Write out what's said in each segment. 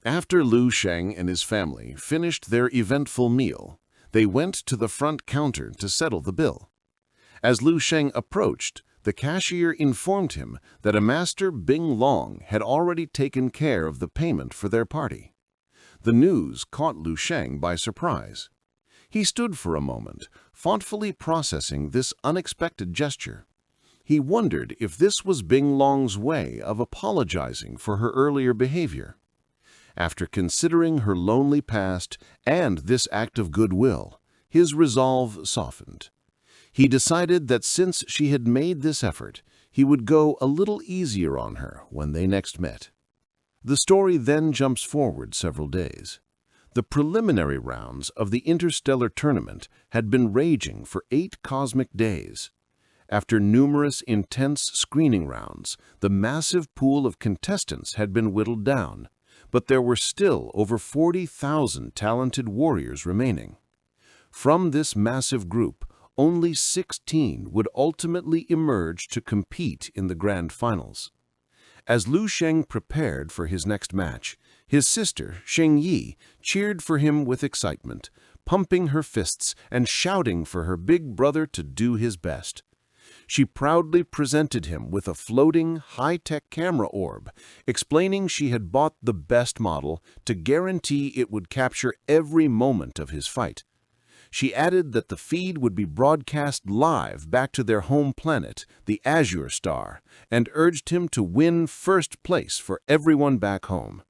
After Lu Sheng and his family finished their eventful meal, they went to the front counter to settle the bill. As Lu Sheng approached, the cashier informed him that a master Bing Long had already taken care of the payment for their party. The news caught Lu Sheng by surprise. He stood for a moment, thoughtfully processing this unexpected gesture. He wondered if this was Bing Long's way of apologizing for her earlier behavior. After considering her lonely past and this act of goodwill, his resolve softened. He decided that since she had made this effort, he would go a little easier on her when they next met. The story then jumps forward several days. The preliminary rounds of the interstellar tournament had been raging for 8 cosmic days. After numerous intense screening rounds, the massive pool of contestants had been whittled down, but there were still over 40,000 talented warriors remaining. From this massive group, only 16 would ultimately emerge to compete in the grand finals. As Lu Sheng prepared for his next match, his sister, Sheng Yi, cheered for him with excitement, pumping her fists and shouting for her big brother to do his best. She proudly presented him with a floating, high-tech camera orb, explaining she had bought the best model to guarantee it would capture every moment of his fight. She added that the feed would be broadcast live back to their home planet, the Azure Star, and urged him to win first place for everyone back home.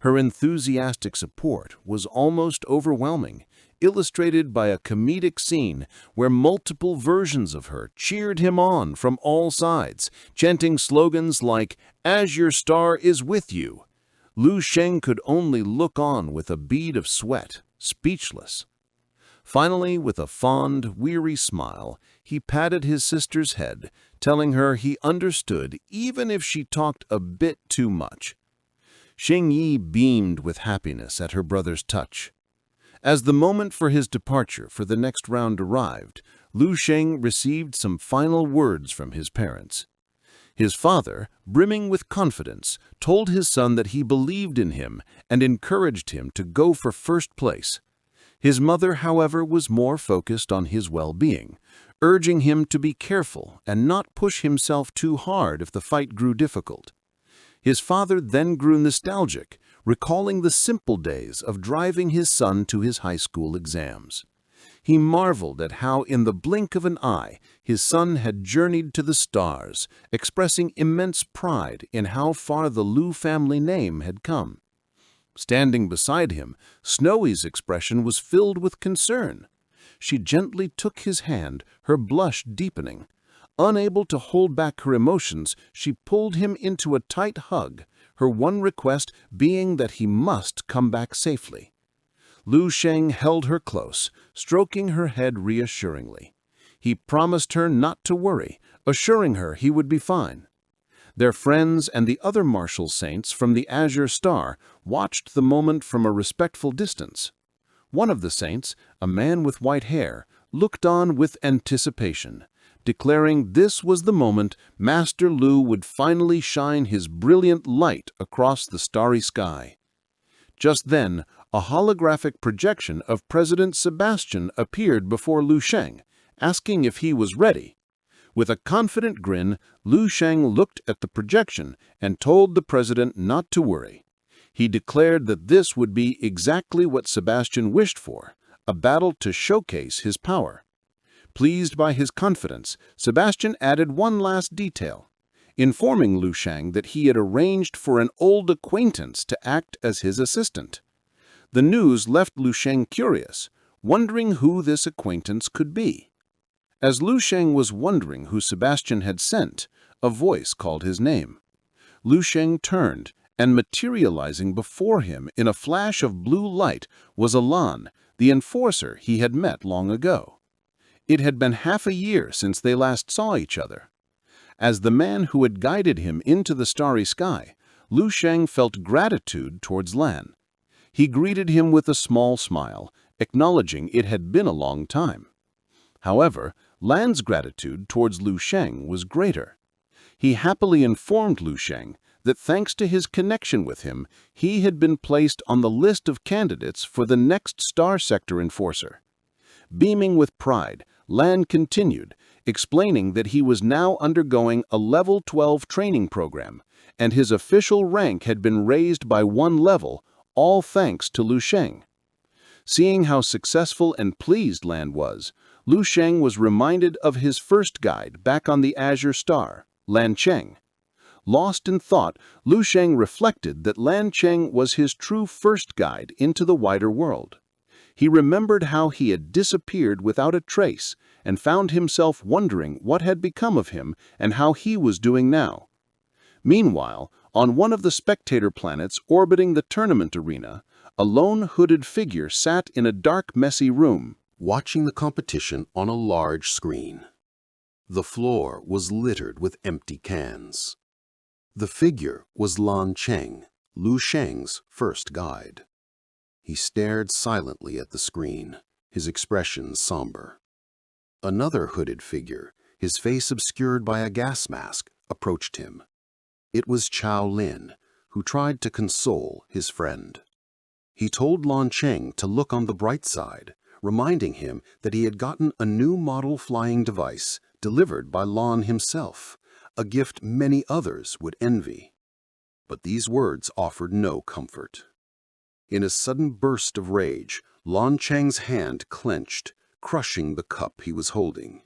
Her enthusiastic support was almost overwhelming, illustrated by a comedic scene where multiple versions of her cheered him on from all sides, chanting slogans like, "Azure Star is with you." Lu Sheng could only look on with a bead of sweat, speechless. Finally, with a fond, weary smile, he patted his sister's head, telling her he understood even if she talked a bit too much. Sheng Yi beamed with happiness at her brother's touch. As the moment for his departure for the next round arrived, Lu Sheng received some final words from his parents. His father, brimming with confidence, told his son that he believed in him and encouraged him to go for first place. His mother, however, was more focused on his well-being, urging him to be careful and not push himself too hard if the fight grew difficult. His father then grew nostalgic, recalling the simple days of driving his son to his high school exams. He marveled at how in the blink of an eye his son had journeyed to the stars, expressing immense pride in how far the Lu family name had come. Standing beside him, Snowy's expression was filled with concern. She gently took his hand, her blush deepening. Unable to hold back her emotions, she pulled him into a tight hug, her one request being that he must come back safely. Lu Sheng held her close, stroking her head reassuringly. He promised her not to worry, assuring her he would be fine. Their friends and the other martial saints from the Azure Star watched the moment from a respectful distance. One of the saints, a man with white hair, looked on with anticipation, declaring this was the moment Master Lu would finally shine his brilliant light across the starry sky. Just then, a holographic projection of President Sebastian appeared before Lu Sheng, asking if he was ready. With a confident grin, Lu Sheng looked at the projection and told the president not to worry. He declared that this would be exactly what Sebastian wished for, a battle to showcase his power. Pleased by his confidence, Sebastian added one last detail, informing Lu Sheng that he had arranged for an old acquaintance to act as his assistant. The news left Lu Sheng curious, wondering who this acquaintance could be. As Lu Sheng was wondering who Sebastian had sent, a voice called his name. Lu Sheng turned, and materializing before him in a flash of blue light was Alan, the enforcer he had met long ago. It had been half a year since they last saw each other. As the man who had guided him into the starry sky, Lu Sheng felt gratitude towards Lan. He greeted him with a small smile, acknowledging it had been a long time. However, Lan's gratitude towards Lu Sheng was greater. He happily informed Lu Sheng that thanks to his connection with him, he had been placed on the list of candidates for the next Star Sector Enforcer. Beaming with pride, Lan continued, explaining that he was now undergoing a Level 12 training program, and his official rank had been raised by 1 level, all thanks to Lu Sheng. Seeing how successful and pleased Lan was, Lu Sheng was reminded of his first guide back on the Azure Star, Lan Cheng. Lost in thought, Lu Sheng reflected that Lan Cheng was his true first guide into the wider world. He remembered how he had disappeared without a trace and found himself wondering what had become of him and how he was doing now. Meanwhile, on one of the spectator planets orbiting the tournament arena, a lone hooded figure sat in a dark, messy room, watching the competition on a large screen. The floor was littered with empty cans. The figure was Lan Cheng, Lu Sheng's first guide. He stared silently at the screen, his expression somber. Another hooded figure, his face obscured by a gas mask, approached him. It was Chao Lin, who tried to console his friend. He told Lan Cheng to look on the bright side, reminding him that he had gotten a new model flying device delivered by Lan himself, a gift many others would envy. But these words offered no comfort. In a sudden burst of rage, Lan Cheng's hand clenched, crushing the cup he was holding.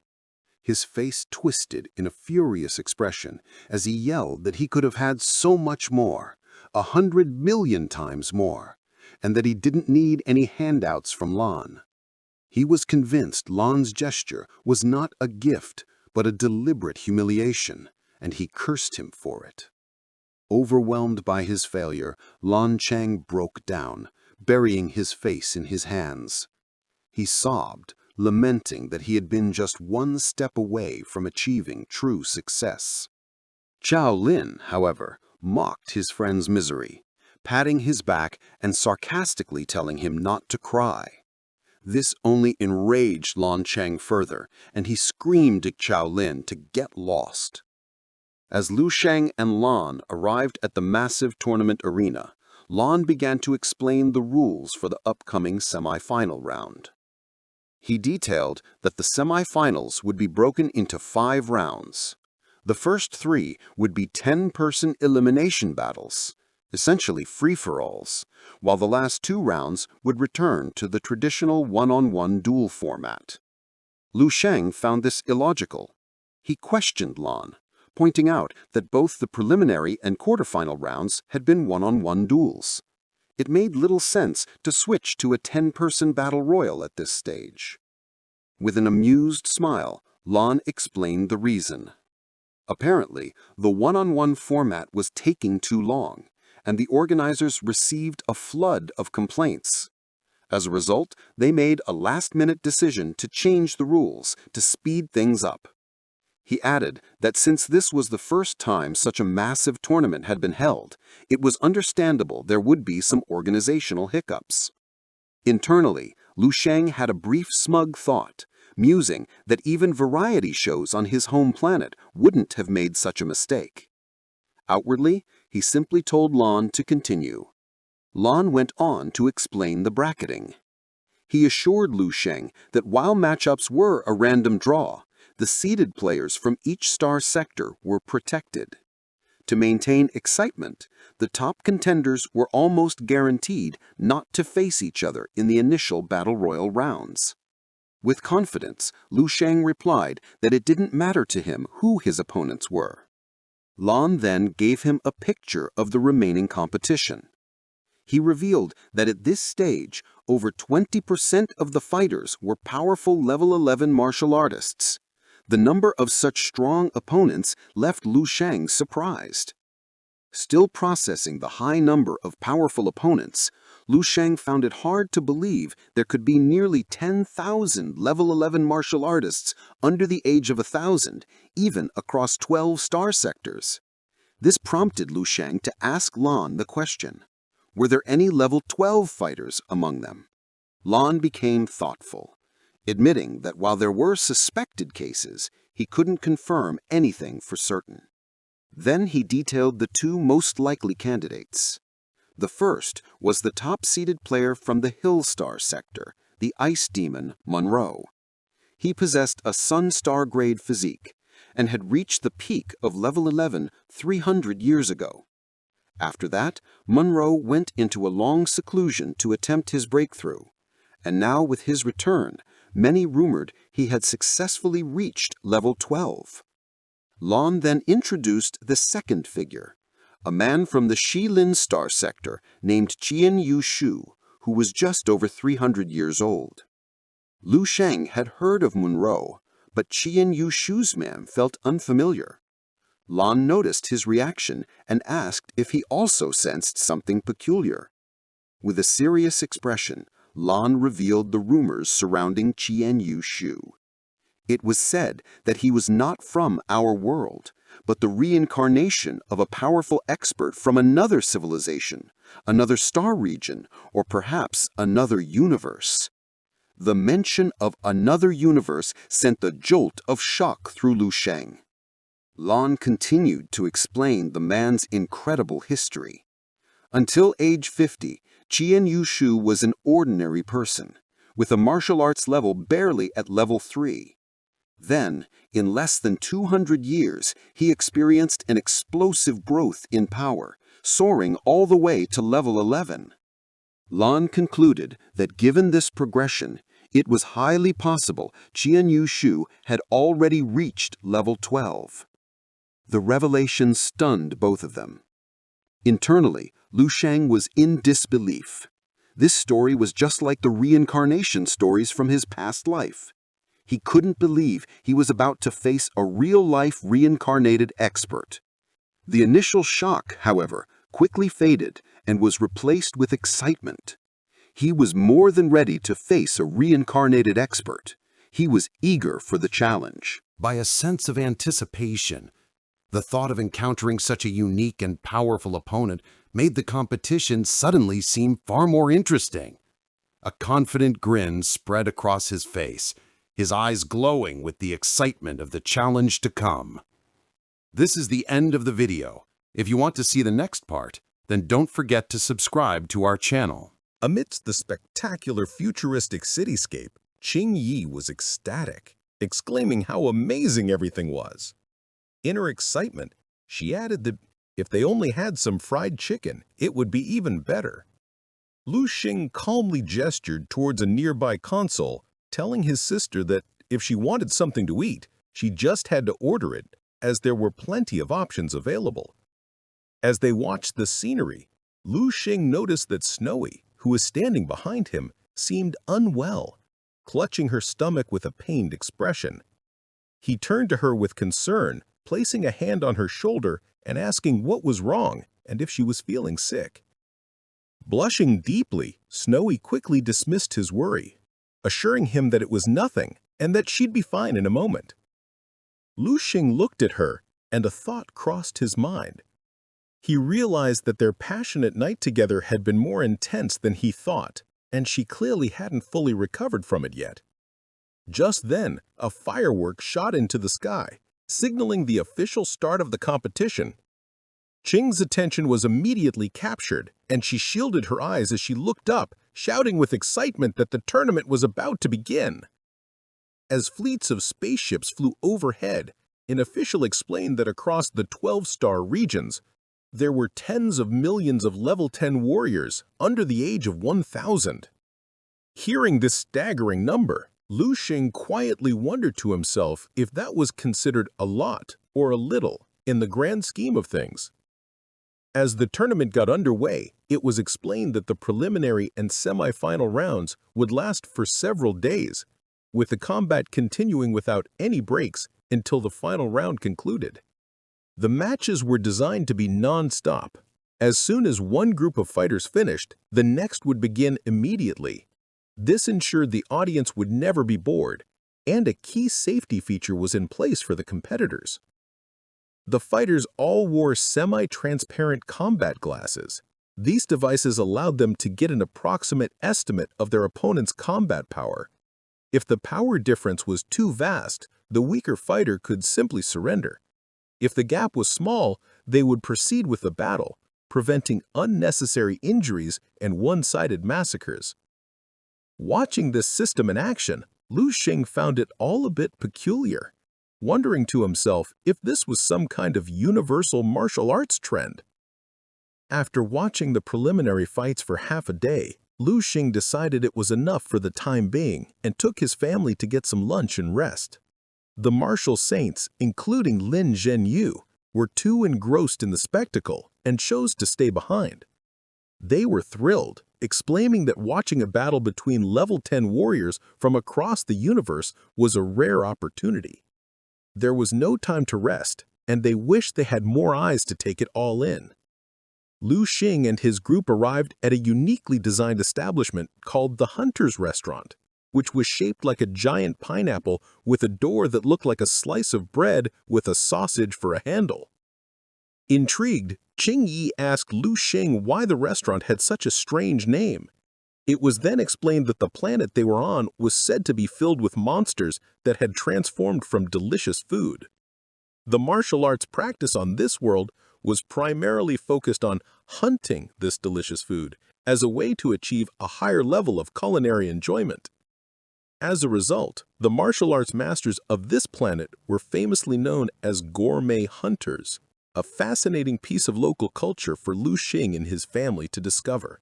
His face twisted in a furious expression as he yelled that he could have had so much more, 100 million times more, and that he didn't need any handouts from Lan. He was convinced Lan's gesture was not a gift, but a deliberate humiliation, and he cursed him for it. Overwhelmed by his failure, Lan Cheng broke down, burying his face in his hands. He sobbed, lamenting that he had been just one step away from achieving true success. Chao Lin, however, mocked his friend's misery, patting his back and sarcastically telling him not to cry. This only enraged Lan Cheng further, and he screamed at Chao Lin to get lost. As Lu Sheng and Lan arrived at the massive tournament arena, Lan began to explain the rules for the upcoming semi-final round. He detailed that the semi-finals would be broken into 5 rounds. The first 3 would be 10-person elimination battles, essentially free-for-alls, while the last 2 rounds would return to the traditional one-on-one duel format. Lu Sheng found this illogical. He questioned Lan, pointing out that both the preliminary and quarterfinal rounds had been one-on-one duels. It made little sense to switch to a 10-person battle royal at this stage. With an amused smile, Lan explained the reason. Apparently, the one-on-one format was taking too long, and the organizers received a flood of complaints. As a result, they made a last-minute decision to change the rules to speed things up. He added that since this was the first time such a massive tournament had been held, it was understandable there would be some organizational hiccups. Internally, Lu Sheng had a brief smug thought, musing that even variety shows on his home planet wouldn't have made such a mistake. Outwardly, he simply told Lan to continue. Lan went on to explain the bracketing. He assured Lu Sheng that while matchups were a random draw, the seeded players from each star sector were protected. To maintain excitement, the top contenders were almost guaranteed not to face each other in the initial Battle Royal rounds. With confidence, Lu Sheng replied that it didn't matter to him who his opponents were. Lan then gave him a picture of the remaining competition. He revealed that at this stage, over 20% of the fighters were powerful level 11 martial artists. The number of such strong opponents left Lu Sheng surprised. Still processing the high number of powerful opponents, Lu Sheng found it hard to believe there could be nearly 10,000 level 11 martial artists under the age of 1,000, even across 12 star sectors. This prompted Lu Sheng to ask Lan the question, were there any level 12 fighters among them? Lan became thoughtful, admitting that while there were suspected cases, he couldn't confirm anything for certain. Then he detailed the two most likely candidates. The first was the top-seeded player from the Hill Star sector, the ice demon Monroe. He possessed a sun-star-grade physique and had reached the peak of level 11 300 years ago. After that, Monroe went into a long seclusion to attempt his breakthrough, and now with his return, many rumored he had successfully reached level 12. Lon then introduced the second figure, a man from the Shilin star sector named Qian Yu Shu, who was just over 300 years old. Lu Sheng had heard of Monroe, but Qian Yu Shu's man felt unfamiliar. Lon noticed his reaction and asked if he also sensed something peculiar. With a serious expression, Lon revealed the rumors surrounding Qian Yu Shu. It was said that he was not from our world, but the reincarnation of a powerful expert from another civilization, another star region, or perhaps another universe. The mention of another universe sent a jolt of shock through Lu Sheng. Lon continued to explain the man's incredible history. Until age 50, Qian Yu Shu was an ordinary person, with a martial arts level barely at level 3. Then, in less than 200 years, he experienced an explosive growth in power, soaring all the way to level 11. Lon concluded that given this progression, it was highly possible Qian Yu Shu had already reached level 12. The revelation stunned both of them. Internally, Lu Sheng was in disbelief. This story was just like the reincarnation stories from his past life. He couldn't believe he was about to face a real-life reincarnated expert. The initial shock, however, quickly faded and was replaced with excitement. He was more than ready to face a reincarnated expert. He was eager for the challenge. By a sense of anticipation, the thought of encountering such a unique and powerful opponent made the competition suddenly seem far more interesting. A confident grin spread across his face, his eyes glowing with the excitement of the challenge to come. This is the end of the video. If you want to see the next part, then don't forget to subscribe to our channel. Amidst the spectacular futuristic cityscape, Qing Yi was ecstatic, exclaiming how amazing everything was. In her excitement, she added that if they only had some fried chicken, it would be even better. Lu Xing calmly gestured towards a nearby console, telling his sister that if she wanted something to eat, she just had to order it, as there were plenty of options available. As they watched the scenery, Lu Xing noticed that Snowy, who was standing behind him, seemed unwell, clutching her stomach with a pained expression. He turned to her with concern, placing a hand on her shoulder and asking what was wrong and if she was feeling sick. Blushing deeply, Snowy quickly dismissed his worry, assuring him that it was nothing and that she'd be fine in a moment. Lu Xing looked at her, and a thought crossed his mind. He realized that their passionate night together had been more intense than he thought, and she clearly hadn't fully recovered from it yet. Just then, a firework shot into the sky, signaling the official start of the competition. Qing's attention was immediately captured, and she shielded her eyes as she looked up, shouting with excitement that the tournament was about to begin. As fleets of spaceships flew overhead, an official explained that across the 12-star regions, there were tens of millions of level 10 warriors under the age of 1,000. Hearing this staggering number, Lu Xing quietly wondered to himself if that was considered a lot or a little in the grand scheme of things. As the tournament got underway, it was explained that the preliminary and semi-final rounds would last for several days, with the combat continuing without any breaks until the final round concluded. The matches were designed to be non-stop. As soon as one group of fighters finished, the next would begin immediately. This ensured the audience would never be bored, and a key safety feature was in place for the competitors. The fighters all wore semi-transparent combat glasses. These devices allowed them to get an approximate estimate of their opponent's combat power. If the power difference was too vast, the weaker fighter could simply surrender. If the gap was small, they would proceed with the battle, preventing unnecessary injuries and one-sided massacres. Watching this system in action, Lu Xing found it all a bit peculiar, wondering to himself if this was some kind of universal martial arts trend. After watching the preliminary fights for half a day, Lu Xing decided it was enough for the time being and took his family to get some lunch and rest. The martial saints, including Lin Zhenyu, were too engrossed in the spectacle and chose to stay behind. They were thrilled, exclaiming that watching a battle between level 10 warriors from across the universe was a rare opportunity. There was no time to rest, and they wished they had more eyes to take it all in. Lu Xing and his group arrived at a uniquely designed establishment called the Hunter's Restaurant, which was shaped like a giant pineapple with a door that looked like a slice of bread with a sausage for a handle. Intrigued, Qing Yi asked Lu Xing why the restaurant had such a strange name. It was then explained that the planet they were on was said to be filled with monsters that had transformed from delicious food. The martial arts practice on this world was primarily focused on hunting this delicious food as a way to achieve a higher level of culinary enjoyment. As a result, the martial arts masters of this planet were famously known as gourmet hunters, a fascinating piece of local culture for Lu Xing and his family to discover.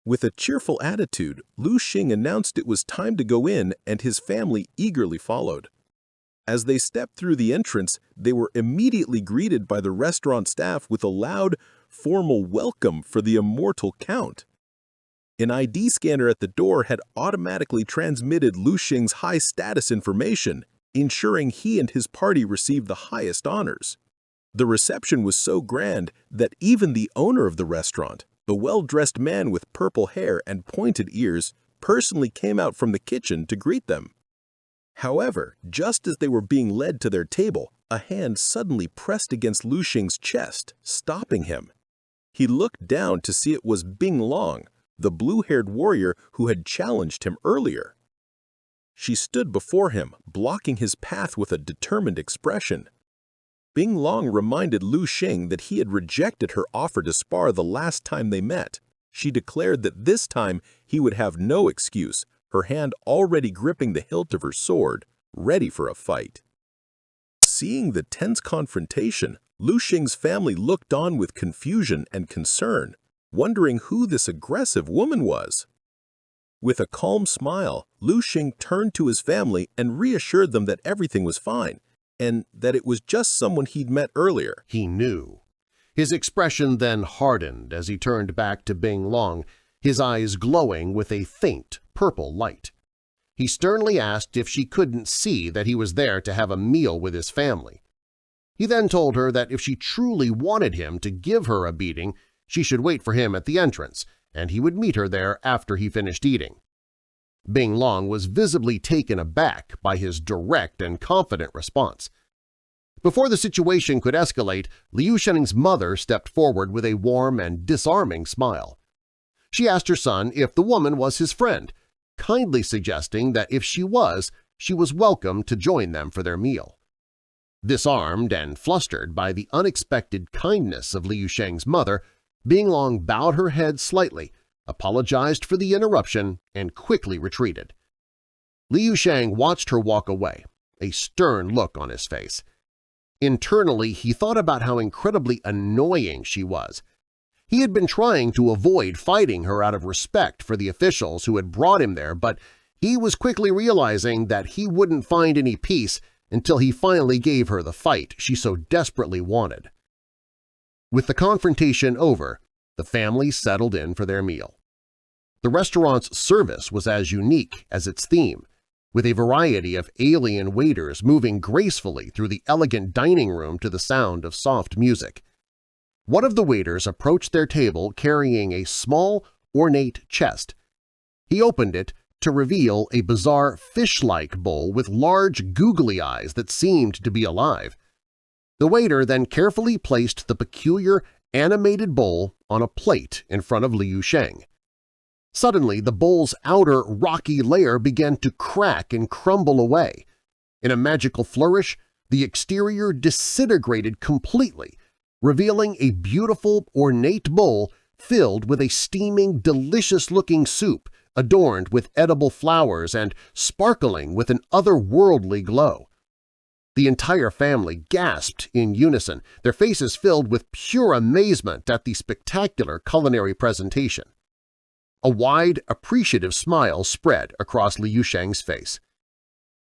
With a cheerful attitude, Lu Xing announced it was time to go in, and his family eagerly followed. As they stepped through the entrance, they were immediately greeted by the restaurant staff with a loud, formal welcome for the immortal Count. An ID scanner at the door had automatically transmitted Lu Xing's high status information, ensuring he and his party received the highest honors. The reception was so grand that even the owner of the restaurant, the well-dressed man with purple hair and pointed ears, personally came out from the kitchen to greet them. However, just as they were being led to their table, a hand suddenly pressed against Lu Xing's chest, stopping him. He looked down to see it was Bing Long, the blue-haired warrior who had challenged him earlier. She stood before him, blocking his path with a determined expression. Bing Long reminded Lu Xing that he had rejected her offer to spar the last time they met. She declared that this time he would have no excuse, her hand already gripping the hilt of her sword, ready for a fight. Seeing the tense confrontation, Lu Xing's family looked on with confusion and concern, wondering who this aggressive woman was. With a calm smile, Lu Xing turned to his family and reassured them that everything was fine, and that it was just someone he'd met earlier. He knew. His expression then hardened as he turned back to Bing Long, his eyes glowing with a faint purple light. He sternly asked if she couldn't see that he was there to have a meal with his family. He then told her that if she truly wanted him to give her a beating, she should wait for him at the entrance, and he would meet her there after he finished eating. Bing Long was visibly taken aback by his direct and confident response. Before the situation could escalate, Liu Shening's mother stepped forward with a warm and disarming smile. She asked her son if the woman was his friend, kindly suggesting that if she was welcome to join them for their meal. Disarmed and flustered by the unexpected kindness of Liu Sheng's mother, Bing Long bowed her head slightly, apologized for the interruption, and quickly retreated. Liu Sheng watched her walk away, a stern look on his face. Internally, he thought about how incredibly annoying she was. He had been trying to avoid fighting her out of respect for the officials who had brought him there, but he was quickly realizing that he wouldn't find any peace until he finally gave her the fight she so desperately wanted. With the confrontation over, the family settled in for their meal. The restaurant's service was as unique as its theme, with a variety of alien waiters moving gracefully through the elegant dining room to the sound of soft music. One of the waiters approached their table carrying a small, ornate chest. He opened it to reveal a bizarre fish-like bowl with large googly eyes that seemed to be alive. The waiter then carefully placed the peculiar, animated bowl on a plate in front of Liu Sheng. Suddenly, the bowl's outer rocky layer began to crack and crumble away. In a magical flourish, the exterior disintegrated completely, revealing a beautiful, ornate bowl filled with a steaming, delicious-looking soup adorned with edible flowers and sparkling with an otherworldly glow. The entire family gasped in unison, their faces filled with pure amazement at the spectacular culinary presentation. A wide, appreciative smile spread across Liu Shang's face.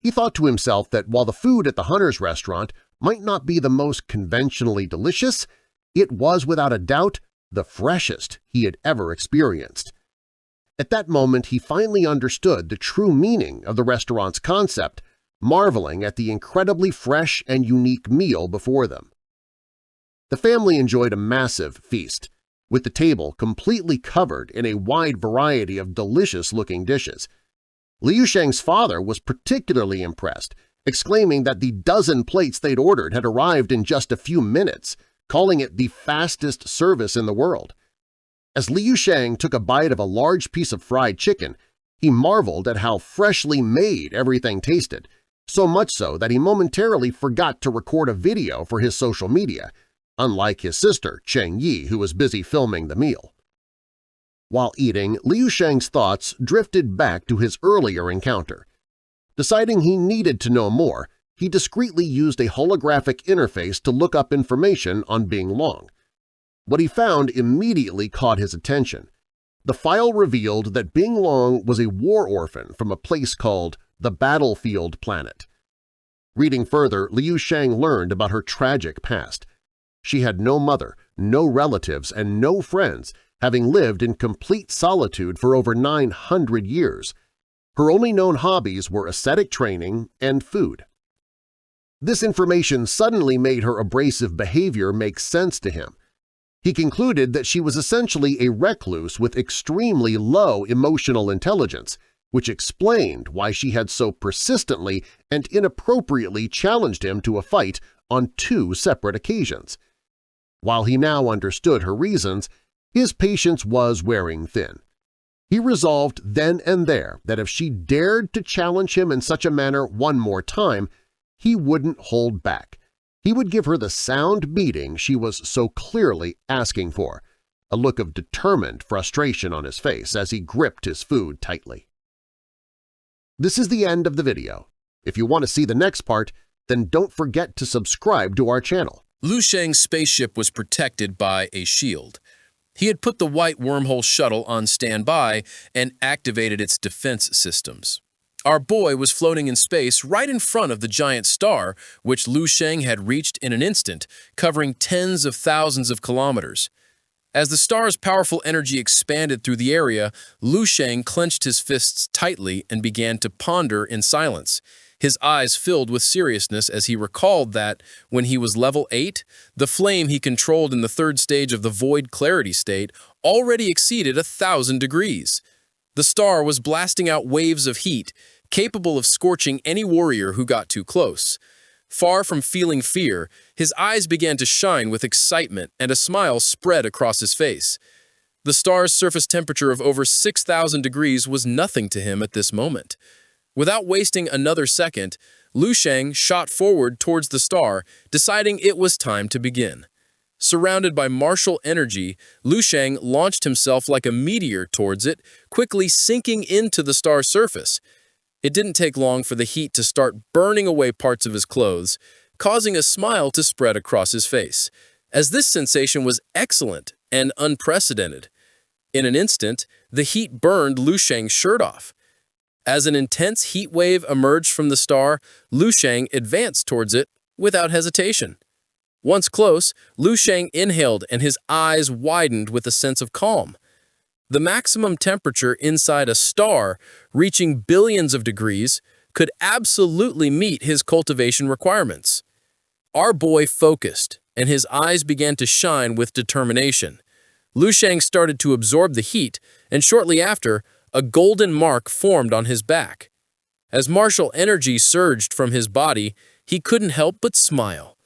He thought to himself that while the food at the hunter's restaurant might not be the most conventionally delicious, it was without a doubt the freshest he had ever experienced. At that moment, he finally understood the true meaning of the restaurant's concept, marveling at the incredibly fresh and unique meal before them. The family enjoyed a massive feast, with the table completely covered in a wide variety of delicious-looking dishes. Liu Shang's father was particularly impressed, exclaiming that the dozen plates they'd ordered had arrived in just a few minutes, calling it the fastest service in the world. As Liu Shang took a bite of a large piece of fried chicken, he marveled at how freshly made everything tasted, so much so that he momentarily forgot to record a video for his social media, unlike his sister Cheng Yi, who was busy filming the meal. While eating, Liu Shang's thoughts drifted back to his earlier encounter. Deciding he needed to know more, he discreetly used a holographic interface to look up information on Bing Long. What he found immediately caught his attention. The file revealed that Bing Long was a war orphan from a place called the Battlefield Planet. Reading further, Liu Shang learned about her tragic past. She had no mother, no relatives, and no friends, having lived in complete solitude for over 900 years. Her only known hobbies were ascetic training and food. This information suddenly made her abrasive behavior make sense to him. He concluded that she was essentially a recluse with extremely low emotional intelligence, which explained why she had so persistently and inappropriately challenged him to a fight on 2 separate occasions. While he now understood her reasons, his patience was wearing thin. He resolved then and there that if she dared to challenge him in such a manner one more time, he wouldn't hold back. He would give her the sound beating she was so clearly asking for, a look of determined frustration on his face as he gripped his food tightly. This is the end of the video. If you want to see the next part, then don't forget to subscribe to our channel. Liu Shang's spaceship was protected by a shield. He had put the white wormhole shuttle on standby and activated its defense systems. Our boy was floating in space right in front of the giant star, which Liu Shang had reached in an instant, covering tens of thousands of kilometers. As the star's powerful energy expanded through the area, Liu Shang clenched his fists tightly and began to ponder in silence. His eyes filled with seriousness as he recalled that, when he was level 8, the flame he controlled in the 3rd stage of the void clarity state already exceeded 1,000 degrees. The star was blasting out waves of heat, capable of scorching any warrior who got too close. Far from feeling fear, his eyes began to shine with excitement and a smile spread across his face. The star's surface temperature of over 6,000 degrees was nothing to him at this moment. Without wasting another second, Liu Shang shot forward towards the star, deciding it was time to begin. Surrounded by martial energy, Liu Shang launched himself like a meteor towards it, quickly sinking into the star's surface. It didn't take long for the heat to start burning away parts of his clothes, causing a smile to spread across his face, as this sensation was excellent and unprecedented. In an instant, the heat burned Liu Shang's shirt off. As an intense heat wave emerged from the star, Liu Shang advanced towards it without hesitation. Once close, Liu Shang inhaled and his eyes widened with a sense of calm. The maximum temperature inside a star, reaching billions of degrees, could absolutely meet his cultivation requirements. Our boy focused, and his eyes began to shine with determination. Liu Shang started to absorb the heat, and shortly after, a golden mark formed on his back. As martial energy surged from his body, he couldn't help but smile.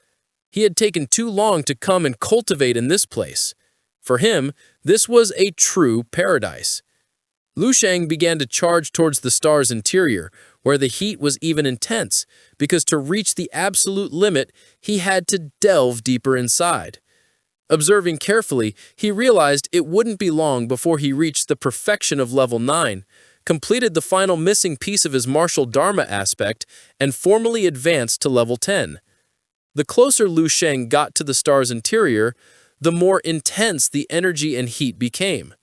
He had taken too long to come and cultivate in this place. For him, this was a true paradise. Lu Sheng began to charge towards the star's interior, where the heat was even intense, because to reach the absolute limit, he had to delve deeper inside. Observing carefully, he realized it wouldn't be long before he reached the perfection of level 9, completed the final missing piece of his martial dharma aspect, and formally advanced to level 10. The closer Lu Sheng got to the star's interior, the more intense the energy and heat became.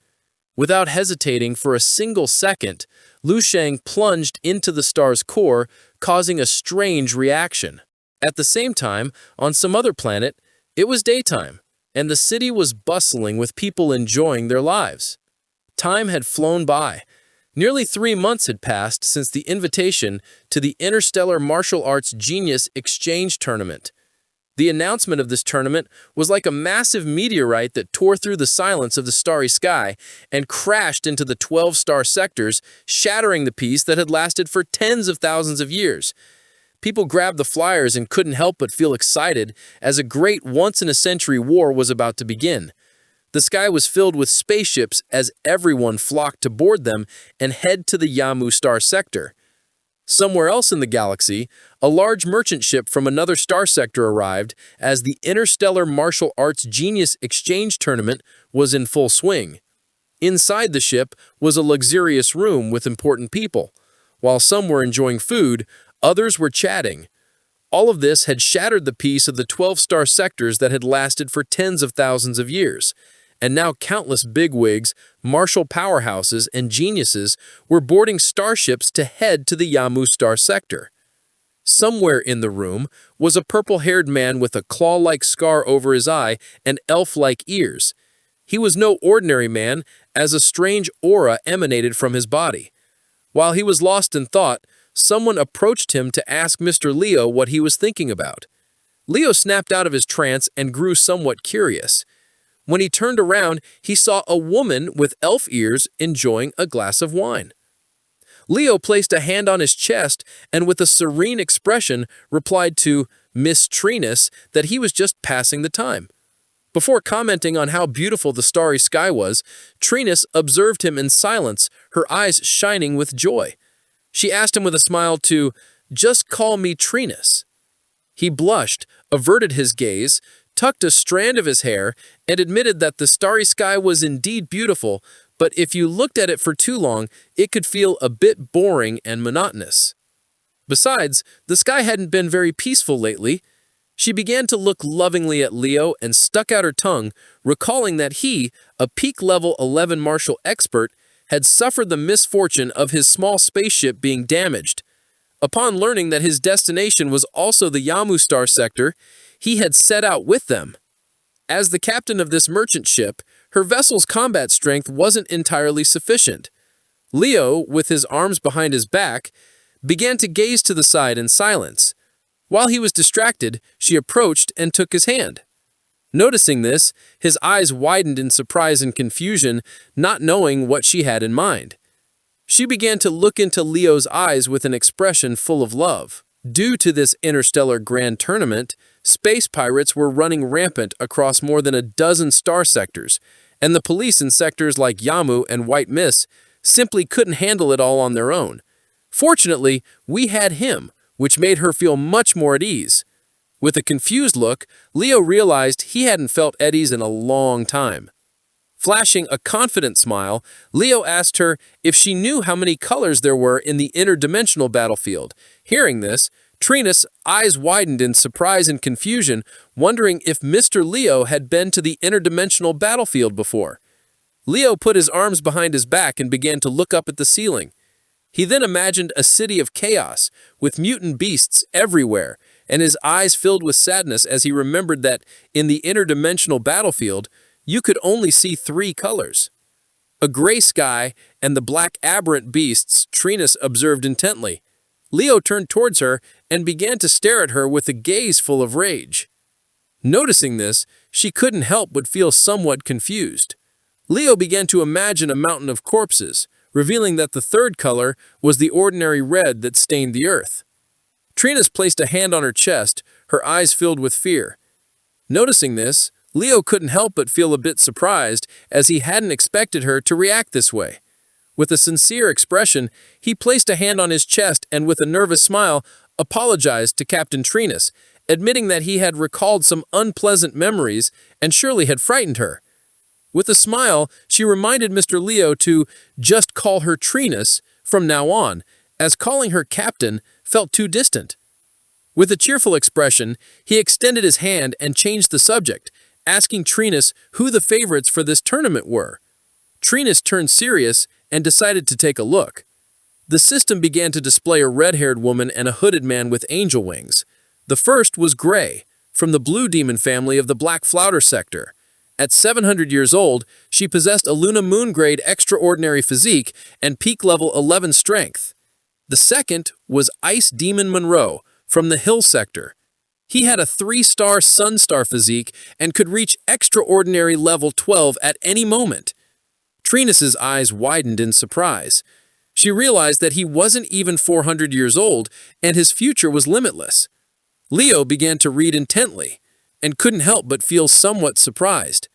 Without hesitating for a single second, Lu Sheng plunged into the star's core, causing a strange reaction. At the same time, on some other planet, it was daytime, and the city was bustling with people enjoying their lives. Time had flown by. Nearly 3 months had passed since the invitation to the Interstellar Martial Arts Genius Exchange Tournament. The announcement of this tournament was like a massive meteorite that tore through the silence of the starry sky and crashed into the 12 star sectors, shattering the peace that had lasted for tens of thousands of years. People grabbed the flyers and couldn't help but feel excited as a great once-in-a-century war was about to begin. The sky was filled with spaceships as everyone flocked to board them and head to the Yamu star sector. Somewhere else in the galaxy, a large merchant ship from another star sector arrived as the Interstellar Martial Arts Genius Exchange Tournament was in full swing. Inside the ship was a luxurious room with important people. While some were enjoying food, others were chatting. All of this had shattered the peace of the 12 star sectors that had lasted for tens of thousands of years. And now countless bigwigs, martial powerhouses, and geniuses were boarding starships to head to the Yamu star sector. Somewhere in the room was a purple-haired man with a claw-like scar over his eye and elf-like ears. He was no ordinary man, as a strange aura emanated from his body. While he was lost in thought, someone approached him to ask Mr. Leo what he was thinking about. Leo snapped out of his trance and grew somewhat curious. When he turned around, he saw a woman with elf ears enjoying a glass of wine. Leo placed a hand on his chest and with a serene expression replied to Miss Trinus that he was just passing the time. Before commenting on how beautiful the starry sky was, Trinus observed him in silence, her eyes shining with joy. She asked him with a smile to just call me Trinus. He blushed, averted his gaze, tucked a strand of his hair, and admitted that the starry sky was indeed beautiful, but if you looked at it for too long, it could feel a bit boring and monotonous. Besides, the sky hadn't been very peaceful lately. She began to look lovingly at Leo and stuck out her tongue, recalling that he, a peak level 11 martial expert, had suffered the misfortune of his small spaceship being damaged. Upon learning that his destination was also the Yamu star sector, he had set out with them. As the captain of this merchant ship, her vessel's combat strength wasn't entirely sufficient. Leo, with his arms behind his back, began to gaze to the side in silence. While he was distracted, she approached and took his hand. Noticing this, his eyes widened in surprise and confusion, not knowing what she had in mind. She began to look into Leo's eyes with an expression full of love. Due to this interstellar grand tournament, space pirates were running rampant across more than a dozen star sectors, and the police in sectors like Yamu and White Mist simply couldn't handle it all on their own. Fortunately, we had him, which made her feel much more at ease. With a confused look, Leo realized he hadn't felt at ease in a long time. Flashing a confident smile, Leo asked her if she knew how many colors there were in the interdimensional battlefield. Hearing this, Trina's eyes widened in surprise and confusion, wondering if Mr. Leo had been to the interdimensional battlefield before. Leo put his arms behind his back and began to look up at the ceiling. He then imagined a city of chaos, with mutant beasts everywhere, and his eyes filled with sadness as he remembered that, in the interdimensional battlefield, you could only see 3 colors. A gray sky and the black aberrant beasts Trinus observed intently. Leo turned towards her and began to stare at her with a gaze full of rage. Noticing this, she couldn't help but feel somewhat confused. Leo began to imagine a mountain of corpses, revealing that the 3rd color was the ordinary red that stained the earth. Trinus placed a hand on her chest, her eyes filled with fear. Noticing this, Leo couldn't help but feel a bit surprised, as he hadn't expected her to react this way. With a sincere expression, he placed a hand on his chest and with a nervous smile, apologized to Captain Trinus, admitting that he had recalled some unpleasant memories and surely had frightened her. With a smile, she reminded Mr. Leo to just call her Trinus from now on, as calling her Captain felt too distant. With a cheerful expression, he extended his hand and changed the subject, asking Trinus who the favorites for this tournament were. Trinus turned serious and decided to take a look. The system began to display a red-haired woman and a hooded man with angel wings. The first was Gray, from the blue demon family of the Black Flouter sector. At 700 years old, she possessed a Luna Moon grade extraordinary physique and peak level 11 strength. The second was Ice Demon Monroe, from the Hill sector. He had a 3-star Sunstar physique and could reach extraordinary level 12 at any moment. Trinus's eyes widened in surprise. She realized that he wasn't even 400 years old and his future was limitless. Leo began to read intently and couldn't help but feel somewhat surprised.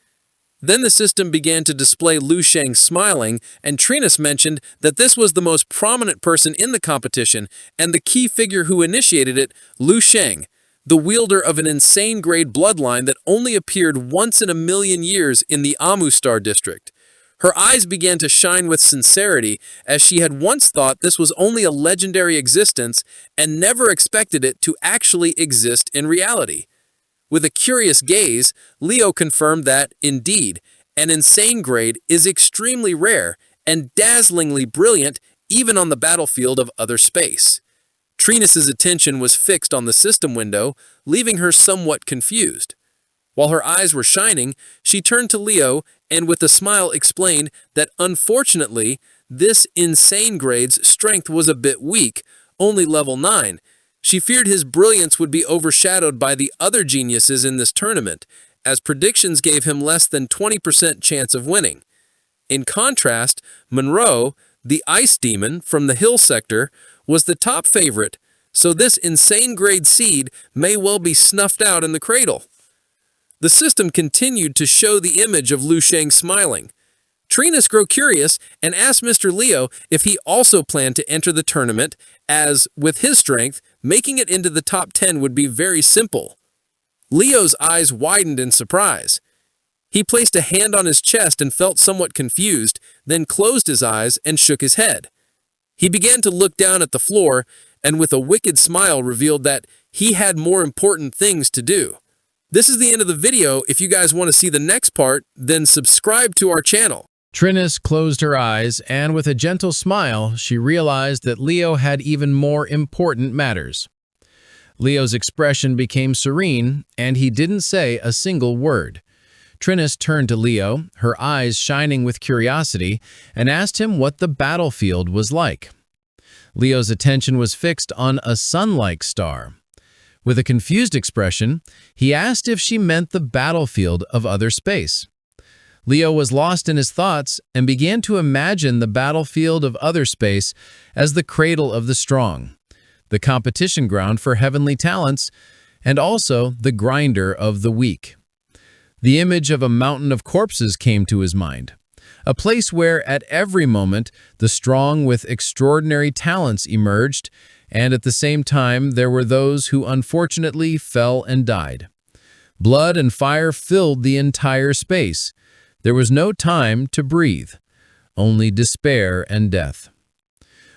Then the system began to display Lu Sheng smiling, and Trinus mentioned that this was the most prominent person in the competition and the key figure who initiated it, Lu Sheng, the wielder of an insane grade bloodline that only appeared once in a million years in the Amu Star district. Her eyes began to shine with sincerity, as she had once thought this was only a legendary existence and never expected it to actually exist in reality. With a curious gaze, Leo confirmed that, indeed, an insane grade is extremely rare and dazzlingly brilliant even on the battlefield of other space. Trinus's attention was fixed on the system window, leaving her somewhat confused. While her eyes were shining, she turned to Leo and with a smile explained that unfortunately, this insane grade's strength was a bit weak, only level 9. She feared his brilliance would be overshadowed by the other geniuses in this tournament, as predictions gave him less than 20% chance of winning. In contrast, Monroe, the ice demon from the Hill sector, was the top favorite, so this insane grade seed may well be snuffed out in the cradle. The system continued to show the image of Lu Sheng smiling. Trinus grew curious and asked Mr. Leo if he also planned to enter the tournament, as, with his strength, making it into the top 10 would be very simple. Leo's eyes widened in surprise. He placed a hand on his chest and felt somewhat confused, then closed his eyes and shook his head. He began to look down at the floor and with a wicked smile revealed that he had more important things to do. This is the end of the video. If you guys want to see the next part, then subscribe to our channel. Trinus closed her eyes, and with a gentle smile, she realized that Leo had even more important matters. Leo's expression became serene, and he didn't say a single word. Trinus turned to Leo, her eyes shining with curiosity, and asked him what the battlefield was like. Leo's attention was fixed on a sun-like star. With a confused expression, he asked if she meant the battlefield of other space. Leo was lost in his thoughts and began to imagine the battlefield of other space as the cradle of the strong, the competition ground for heavenly talents, and also the grinder of the weak. The image of a mountain of corpses came to his mind, a place where at every moment the strong with extraordinary talents emerged, and at the same time there were those who unfortunately fell and died. Blood and fire filled the entire space. There was no time to breathe, only despair and death.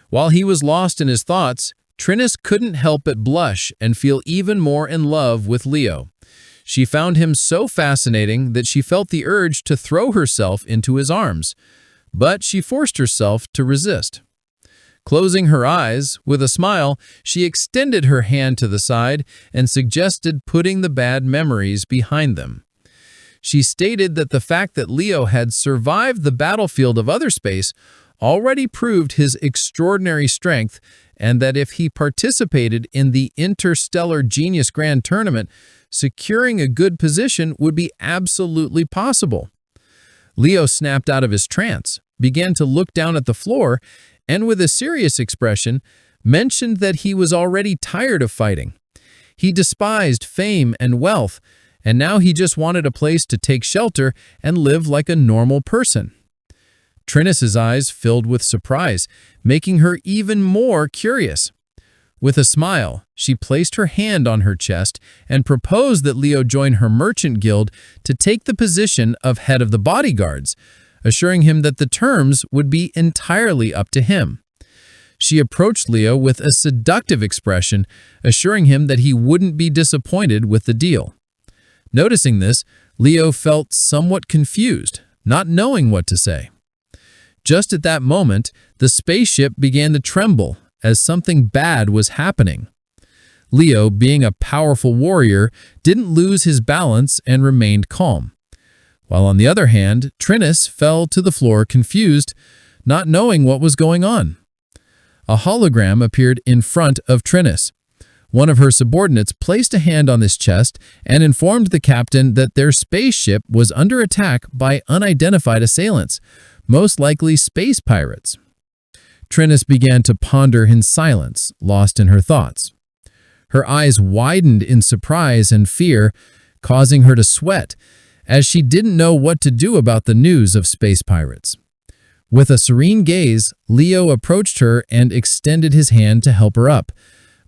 While he was lost in his thoughts, Trinus couldn't help but blush and feel even more in love with Leo. She found him so fascinating that she felt the urge to throw herself into his arms, but she forced herself to resist. Closing her eyes, with a smile, she extended her hand to the side and suggested putting the bad memories behind them. She stated that the fact that Leo had survived the battlefield of other space already proved his extraordinary strength, and that if he participated in the Interstellar Genius Grand Tournament, securing a good position would be absolutely possible. Leo snapped out of his trance, began to look down at the floor, and with a serious expression, mentioned that he was already tired of fighting. He despised fame and wealth, and now he just wanted a place to take shelter and live like a normal person. Trinus's eyes filled with surprise, making her even more curious. With a smile, she placed her hand on her chest and proposed that Leo join her merchant guild to take the position of head of the bodyguards, assuring him that the terms would be entirely up to him. She approached Leo with a seductive expression, assuring him that he wouldn't be disappointed with the deal. Noticing this, Leo felt somewhat confused, not knowing what to say. Just at that moment, the spaceship began to tremble as something bad was happening. Leo, being a powerful warrior, didn't lose his balance and remained calm. While on the other hand, Trinus fell to the floor confused, not knowing what was going on. A hologram appeared in front of Trinus. One of her subordinates placed a hand on his chest and informed the captain that their spaceship was under attack by unidentified assailants, most likely space pirates. Trinus began to ponder in silence, lost in her thoughts. Her eyes widened in surprise and fear, causing her to sweat, as she didn't know what to do about the news of space pirates. With a serene gaze, Leo approached her and extended his hand to help her up,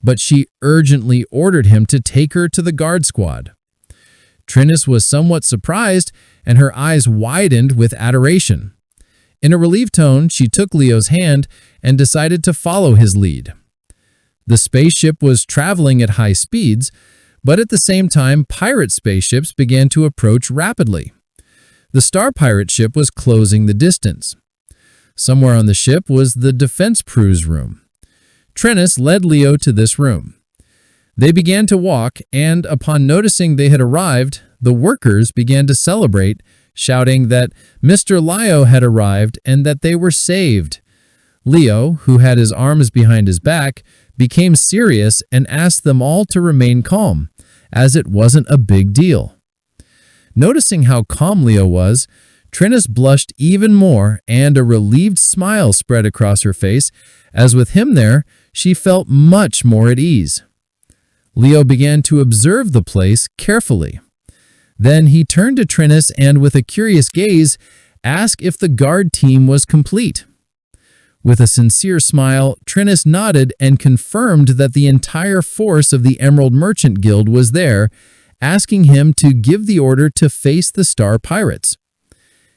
but she urgently ordered him to take her to the guard squad. Trinus was somewhat surprised, and her eyes widened with adoration. In a relieved tone, she took Leo's hand and decided to follow his lead. The spaceship was traveling at high speeds, but at the same time, pirate spaceships began to approach rapidly. The star pirate ship was closing the distance. Somewhere on the ship was the defense crew's room. Trinus led Leo to this room. They began to walk, and upon noticing they had arrived, the workers began to celebrate, shouting that Mr. Leo had arrived and that they were saved. Leo, who had his arms behind his back, became serious and asked them all to remain calm, as it wasn't a big deal. Noticing how calm Leo was, Trinus blushed even more, and a relieved smile spread across her face, as with him there, she felt much more at ease. Leo began to observe the place carefully. Then he turned to Trinus and, with a curious gaze, asked if the guard team was complete. With a sincere smile, Trinus nodded and confirmed that the entire force of the Emerald Merchant Guild was there, asking him to give the order to face the Star Pirates.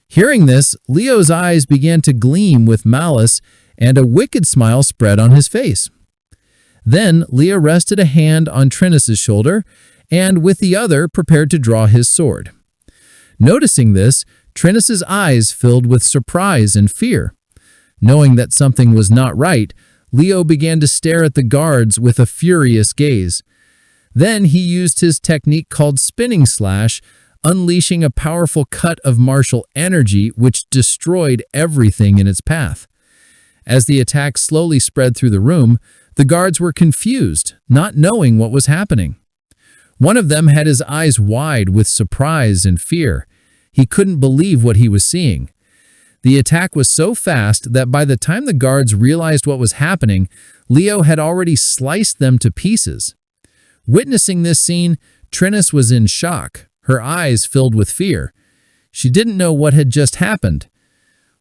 Hearing this, Leo's eyes began to gleam with malice, and a wicked smile spread on his face. Then Leo rested a hand on Trinus's shoulder, and with the other prepared to draw his sword. Noticing this, Trinus's eyes filled with surprise and fear. Knowing that something was not right, Leo began to stare at the guards with a furious gaze. Then he used his technique called spinning slash, unleashing a powerful cut of martial energy which destroyed everything in its path. As the attack slowly spread through the room, the guards were confused, not knowing what was happening. One of them had his eyes wide with surprise and fear. He couldn't believe what he was seeing. The attack was so fast that by the time the guards realized what was happening, Leo had already sliced them to pieces. Witnessing this scene, Trinus was in shock, her eyes filled with fear. She didn't know what had just happened.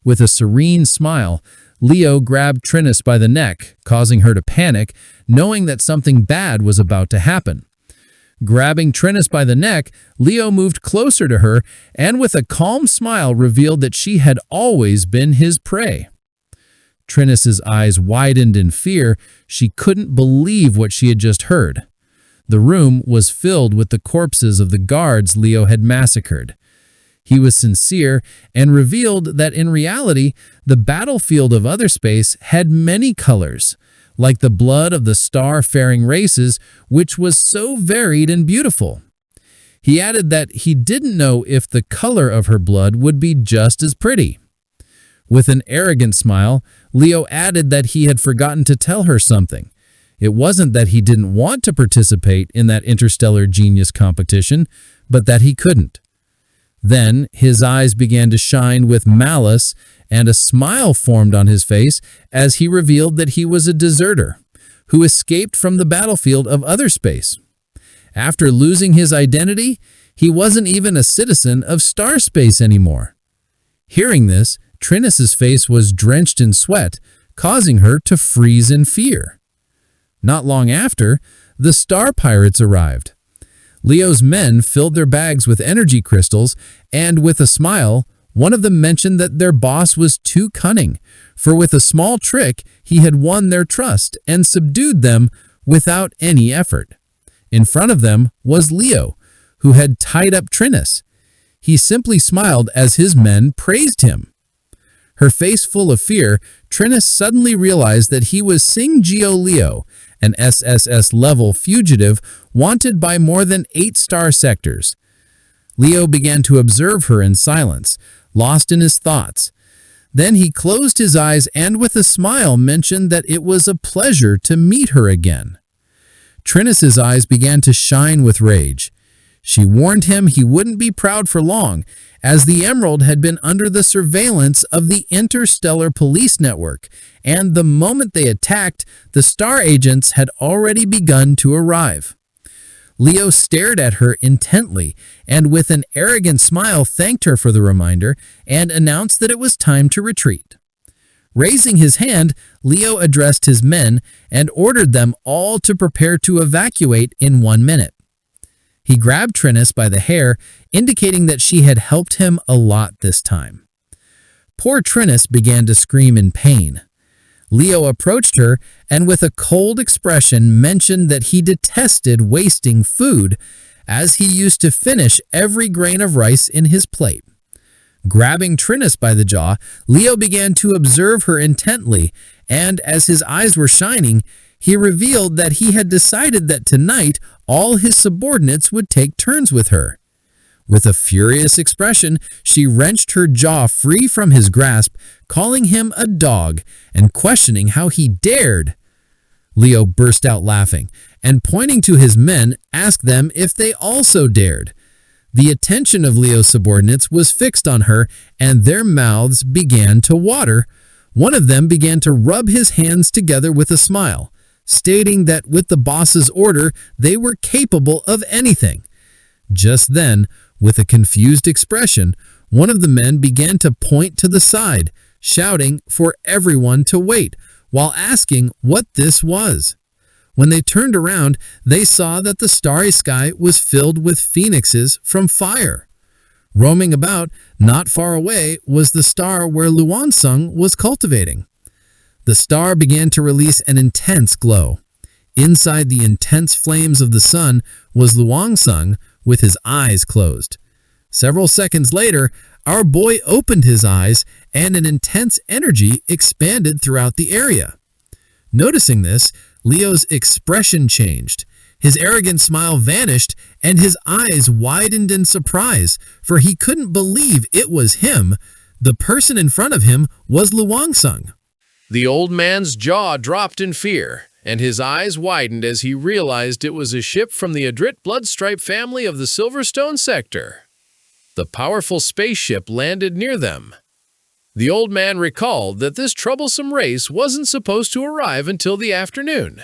With a serene smile, Leo grabbed Trinus by the neck, causing her to panic, knowing that something bad was about to happen. Grabbing Trinus by the neck, Leo moved closer to her and with a calm smile revealed that she had always been his prey. Trinus's eyes widened in fear. She couldn't believe what she had just heard. The room was filled with the corpses of the guards Leo had massacred. He was sincere and revealed that in reality, the battlefield of Other Space had many colors, like the blood of the star-faring races, which was so varied and beautiful. He added that he didn't know if the color of her blood would be just as pretty. With an arrogant smile, Leo added that he had forgotten to tell her something. It wasn't that he didn't want to participate in that interstellar genius competition, but that he couldn't. Then his eyes began to shine with malice, and a smile formed on his face as he revealed that he was a deserter who escaped from the battlefield of Other Space. After losing his identity, he wasn't even a citizen of Star Space anymore. Hearing this, Trinus's face was drenched in sweat, causing her to freeze in fear. Not long after, the Star Pirates arrived. Leo's men filled their bags with energy crystals, and with a smile, one of them mentioned that their boss was too cunning, for with a small trick he had won their trust and subdued them without any effort. In front of them was Leo, who had tied up Trinus. He simply smiled as his men praised him. Her face full of fear, Trinus suddenly realized that he was Sing Geo Leo, an SSS-level fugitive wanted by more than 8 star sectors. Leo began to observe her in silence, lost in his thoughts. Then he closed his eyes and with a smile mentioned that it was a pleasure to meet her again. Trinus's eyes began to shine with rage. She warned him he wouldn't be proud for long, as the Emerald had been under the surveillance of the Interstellar Police Network, and the moment they attacked, the Star Agents had already begun to arrive. Leo stared at her intently, and with an arrogant smile thanked her for the reminder and announced that it was time to retreat. Raising his hand, Leo addressed his men and ordered them all to prepare to evacuate in 1 minute. He grabbed Trinus by the hair, indicating that she had helped him a lot this time. Poor Trinus began to scream in pain. Leo approached her and with a cold expression mentioned that he detested wasting food, as he used to finish every grain of rice in his plate. Grabbing Trinus by the jaw, Leo began to observe her intently, and as his eyes were shining, he revealed that he had decided that tonight all his subordinates would take turns with her. With a furious expression, she wrenched her jaw free from his grasp, calling him a dog and questioning how he dared. Leo burst out laughing and, pointing to his men, asked them if they also dared. The attention of Leo's subordinates was fixed on her, and their mouths began to water. One of them began to rub his hands together with a smile, stating that with the boss's order, they were capable of anything. Just then, with a confused expression, one of the men began to point to the side, shouting for everyone to wait, while asking what this was. When they turned around, they saw that the starry sky was filled with phoenixes from fire. Roaming about, not far away, was the star where Luansung was cultivating. The star began to release an intense glow. Inside the intense flames of the sun was Luansung with his eyes closed. Several seconds later, our boy opened his eyes and an intense energy expanded throughout the area. Noticing this, Leo's expression changed. His arrogant smile vanished and his eyes widened in surprise, for he couldn't believe it was him. The person in front of him was Luansung. The old man's jaw dropped in fear, and his eyes widened as he realized it was a ship from the Adrit Bloodstripe family of the Silverstone sector. The powerful spaceship landed near them. The old man recalled that this troublesome race wasn't supposed to arrive until the afternoon.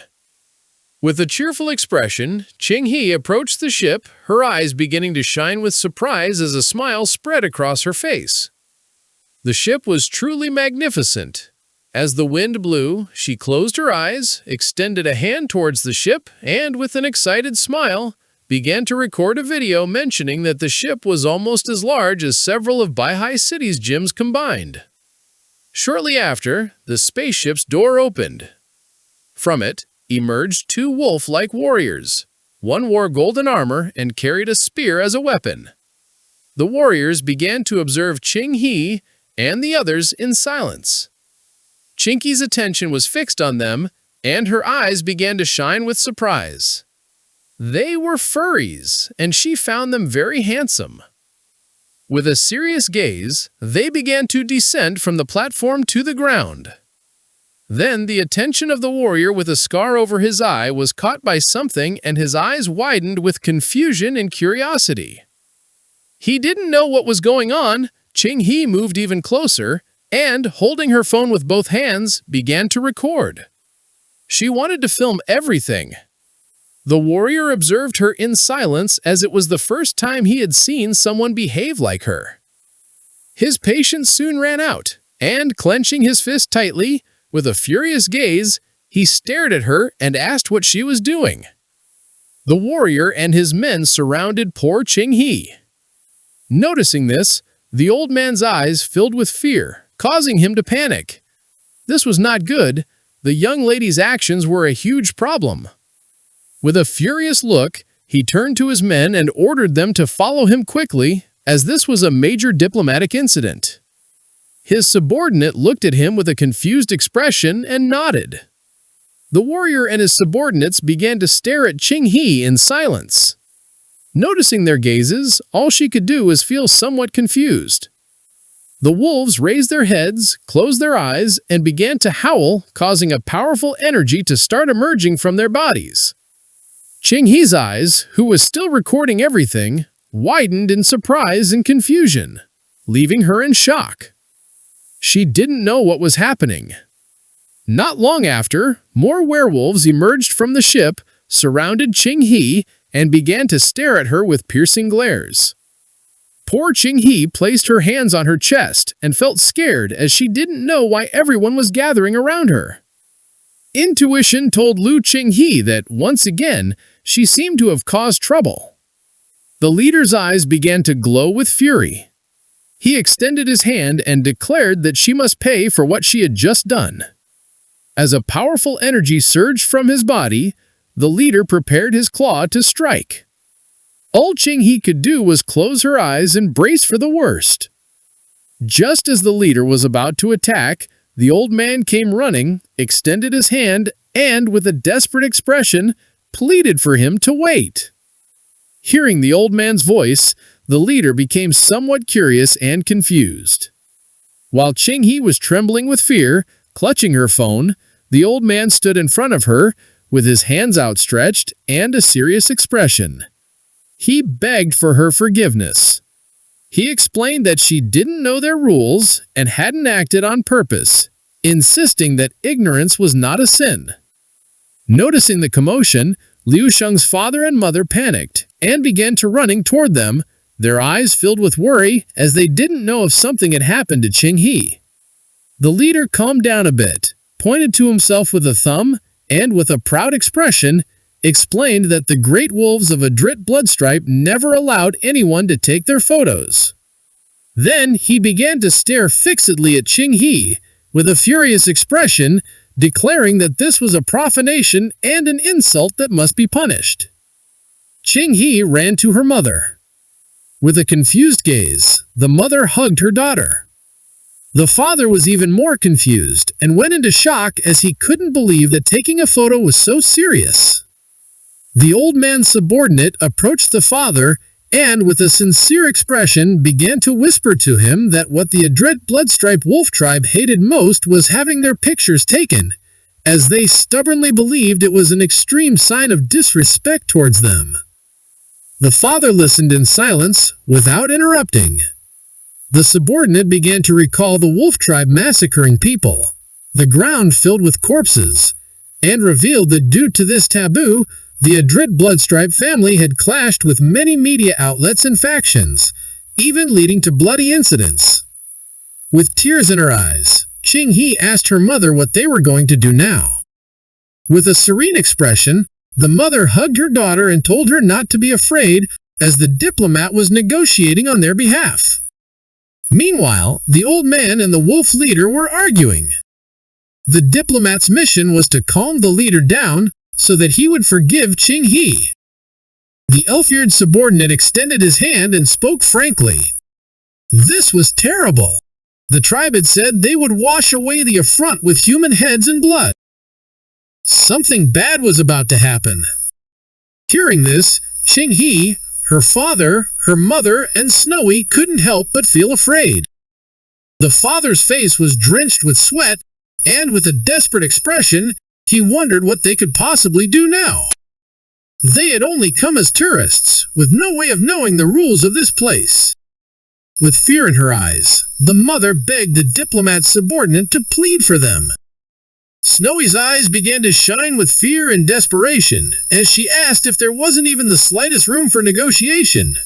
With a cheerful expression, Ching-hee approached the ship, her eyes beginning to shine with surprise as a smile spread across her face. The ship was truly magnificent. As the wind blew, she closed her eyes, extended a hand towards the ship, and with an excited smile, began to record a video mentioning that the ship was almost as large as several of Baihai City's gyms combined. Shortly after, the spaceship's door opened. From it emerged 2 wolf-like warriors. One wore golden armor and carried a spear as a weapon. The warriors began to observe Ching-hee and the others in silence. Chinky's attention was fixed on them, and her eyes began to shine with surprise. They were furries, and she found them very handsome. With a serious gaze, they began to descend from the platform to the ground. Then the attention of the warrior with a scar over his eye was caught by something, and his eyes widened with confusion and curiosity. He didn't know what was going on. Ching-hee moved even closer, and, holding her phone with both hands, began to record. She wanted to film everything. The warrior observed her in silence, as it was the first time he had seen someone behave like her. His patience soon ran out, and, clenching his fist tightly, with a furious gaze, he stared at her and asked what she was doing. The warrior and his men surrounded poor Ching-hee. Noticing this, the old man's eyes filled with fear, causing him to panic. This was not good. The young lady's actions were a huge problem. With a furious look, he turned to his men and ordered them to follow him quickly, as this was a major diplomatic incident. His subordinate looked at him with a confused expression and nodded. The warrior and his subordinates began to stare at Ching-hee in silence. Noticing their gazes, all she could do was feel somewhat confused. The wolves raised their heads, closed their eyes, and began to howl, causing a powerful energy to start emerging from their bodies. Ching-hee's eyes, who was still recording everything, widened in surprise and confusion, leaving her in shock. She didn't know what was happening. Not long after, more werewolves emerged from the ship, surrounded Ching-hee, and began to stare at her with piercing glares. Poor Ching-hee placed her hands on her chest and felt scared as she didn't know why everyone was gathering around her. Intuition told Lu Ching-hee that, once again, she seemed to have caused trouble. The leader's eyes began to glow with fury. He extended his hand and declared that she must pay for what she had just done. As a powerful energy surged from his body, the leader prepared his claw to strike. All Ching-hee could do was close her eyes and brace for the worst. Just as the leader was about to attack, the old man came running, extended his hand, and, with a desperate expression, pleaded for him to wait. Hearing the old man's voice, the leader became somewhat curious and confused. While Ching-hee was trembling with fear, clutching her phone, the old man stood in front of her, with his hands outstretched and a serious expression. He begged for her forgiveness. He explained that she didn't know their rules and hadn't acted on purpose, insisting that ignorance was not a sin. Noticing the commotion, Liu Sheng's father and mother panicked and began to running toward them, their eyes filled with worry as they didn't know if something had happened to Ching-hee. The leader calmed down a bit, pointed to himself with a thumb, and with a proud expression, explained that the great wolves of Adrit Bloodstripe never allowed anyone to take their photos. Then he began to stare fixedly at Ching-hee, with a furious expression, declaring that this was a profanation and an insult that must be punished. Ching-hee ran to her mother. With a confused gaze, the mother hugged her daughter. The father was even more confused and went into shock as he couldn't believe that taking a photo was so serious. The old man's subordinate approached the father and, with a sincere expression, began to whisper to him that what the Adrit Bloodstripe wolf tribe hated most was having their pictures taken, as they stubbornly believed it was an extreme sign of disrespect towards them. The father listened in silence, without interrupting. The subordinate began to recall the wolf tribe massacring people, the ground filled with corpses, and revealed that due to this taboo, the Adrit Bloodstripe family had clashed with many media outlets and factions, even leading to bloody incidents. With tears in her eyes, Ching-hee asked her mother what they were going to do now. With a serene expression, the mother hugged her daughter and told her not to be afraid, as the diplomat was negotiating on their behalf. Meanwhile, the old man and the wolf leader were arguing. The diplomat's mission was to calm the leader down so that he would forgive Ching-hee. The elf-eared subordinate extended his hand and spoke frankly. This was terrible. The tribe had said they would wash away the affront with human heads and blood. Something bad was about to happen. Hearing this, Ching-hee, her father, her mother, and Snowy couldn't help but feel afraid. The father's face was drenched with sweat, and with a desperate expression, he wondered what they could possibly do now. They had only come as tourists, with no way of knowing the rules of this place. With fear in her eyes, the mother begged the diplomat's subordinate to plead for them. Snowy's eyes began to shine with fear and desperation as she asked if there wasn't even the slightest room for negotiation.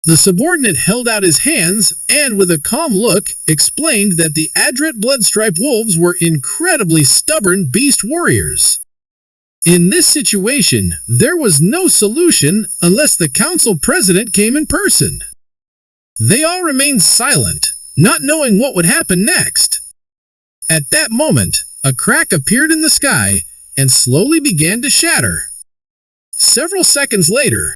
The subordinate held out his hands and, with a calm look, explained that the Adret Bloodstripe wolves were incredibly stubborn beast warriors. In this situation, there was no solution unless the council president came in person. They all remained silent, not knowing what would happen next. At that moment, a crack appeared in the sky and slowly began to shatter. Several seconds later,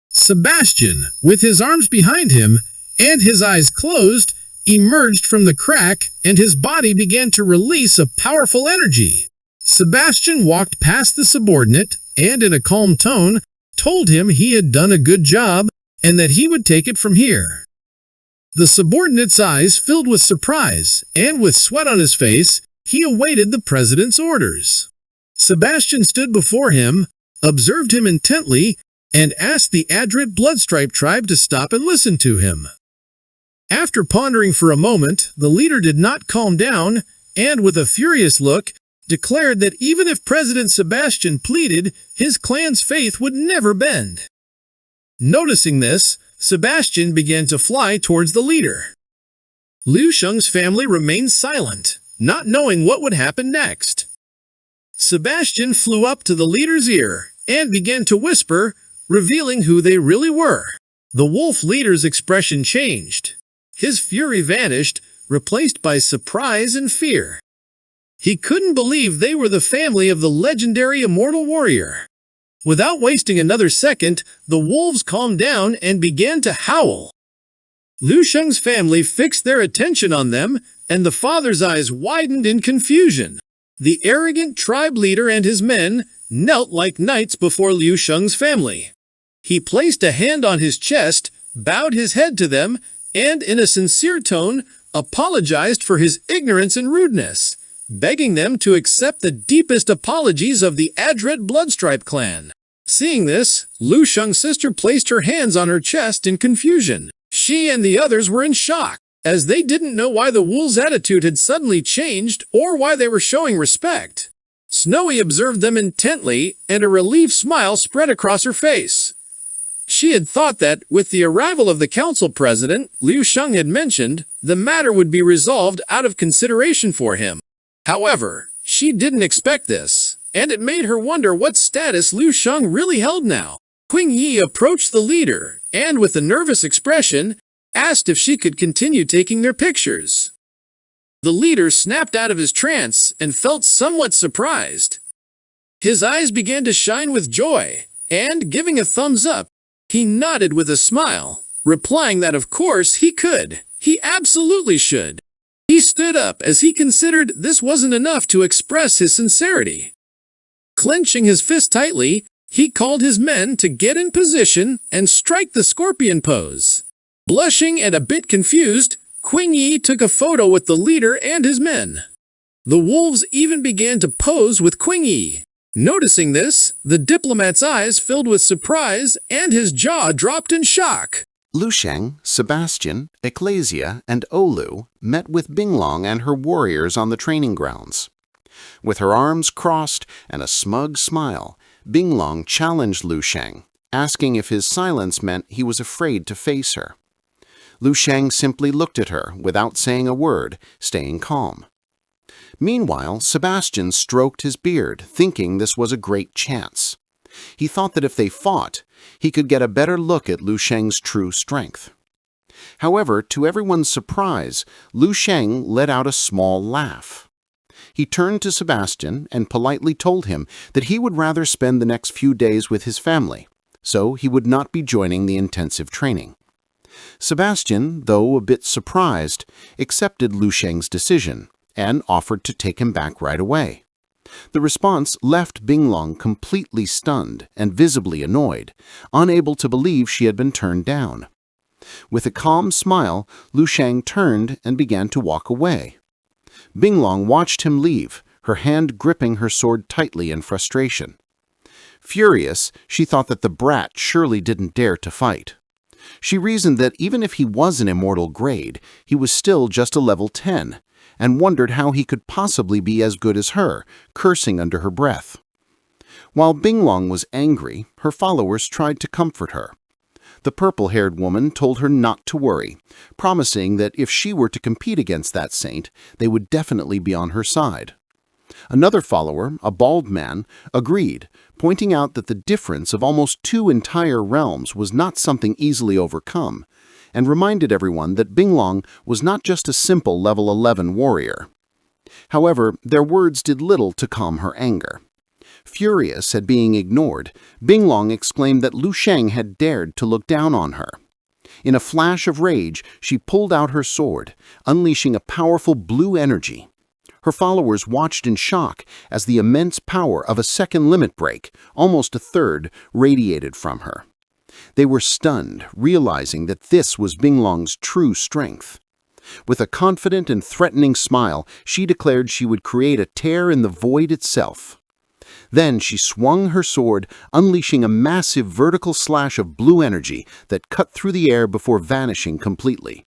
Sebastian, with his arms behind him and his eyes closed, emerged from the crack and his body began to release a powerful energy. Sebastian walked past the subordinate and, in a calm tone, told him he had done a good job and that he would take it from here. The subordinate's eyes filled with surprise, and with sweat on his face, he awaited the president's orders. Sebastian stood before him, observed him intently, and asked the Adret Bloodstripe tribe to stop and listen to him. After pondering for a moment, the leader did not calm down, and with a furious look, declared that even if President Sebastian pleaded, his clan's faith would never bend. Noticing this, Sebastian began to fly towards the leader. Liu Sheng's family remained silent, not knowing what would happen next. Sebastian flew up to the leader's ear and began to whisper, revealing who they really were. The wolf leader's expression changed. His fury vanished, replaced by surprise and fear. He couldn't believe they were the family of the legendary immortal warrior. Without wasting another second, the wolves calmed down and began to howl. Liu Sheng's family fixed their attention on them, and the father's eyes widened in confusion. The arrogant tribe leader and his men knelt like knights before Liu Sheng's family. He placed a hand on his chest, bowed his head to them, and, in a sincere tone, apologized for his ignorance and rudeness, begging them to accept the deepest apologies of the Adret Bloodstripe clan. Seeing this, Liu Sheng's sister placed her hands on her chest in confusion. She and the others were in shock, as they didn't know why the wolves' attitude had suddenly changed or why they were showing respect. Snowy observed them intently, and a relieved smile spread across her face. She had thought that, with the arrival of the council president, Liu Sheng had mentioned, the matter would be resolved out of consideration for him. However, she didn't expect this, and it made her wonder what status Liu Sheng really held now. Qing Yi approached the leader, and with a nervous expression, asked if she could continue taking their pictures. The leader snapped out of his trance and felt somewhat surprised. His eyes began to shine with joy, and, giving a thumbs up, he nodded with a smile, replying that of course he could. He absolutely should. He stood up as he considered this wasn't enough to express his sincerity. Clenching his fist tightly, he called his men to get in position and strike the scorpion pose. Blushing and a bit confused, Qing Yi took a photo with the leader and his men. The wolves even began to pose with Qing Yi. Noticing this, the diplomat's eyes filled with surprise and his jaw dropped in shock. Liu Sheng, Sebastian, Ecclesia, and Olu met with Binglong and her warriors on the training grounds. With her arms crossed and a smug smile, Binglong challenged Liu Sheng, asking if his silence meant he was afraid to face her. Liu Sheng simply looked at her without saying a word, staying calm. Meanwhile, Sebastian stroked his beard, thinking this was a great chance. He thought that if they fought, he could get a better look at Liu Sheng's true strength. However, to everyone's surprise, Liu Sheng let out a small laugh. He turned to Sebastian and politely told him that he would rather spend the next few days with his family, so he would not be joining the intensive training. Sebastian, though a bit surprised, accepted Liu Sheng's decision and offered to take him back right away. The response left Binglong completely stunned and visibly annoyed, unable to believe she had been turned down. With a calm smile, Liu Sheng turned and began to walk away. Binglong watched him leave, her hand gripping her sword tightly in frustration. Furious, she thought that the brat surely didn't dare to fight. She reasoned that even if he was an immortal grade, he was still just a level 10, and wondered how he could possibly be as good as her, cursing under her breath. While Binglong was angry, her followers tried to comfort her. The purple-haired woman told her not to worry, promising that if she were to compete against that saint, they would definitely be on her side. Another follower, a bald man, agreed, pointing out that the difference of almost 2 entire realms was not something easily overcome, and reminded everyone that Binglong was not just a simple level 11 warrior. However, their words did little to calm her anger. Furious at being ignored, Binglong exclaimed that Lu Sheng had dared to look down on her. In a flash of rage, she pulled out her sword, unleashing a powerful blue energy. Her followers watched in shock as the immense power of a second limit break, almost a third, radiated from her. They were stunned, realizing that this was Binglong's true strength. With a confident and threatening smile, she declared she would create a tear in the void itself. Then she swung her sword, unleashing a massive vertical slash of blue energy that cut through the air before vanishing completely.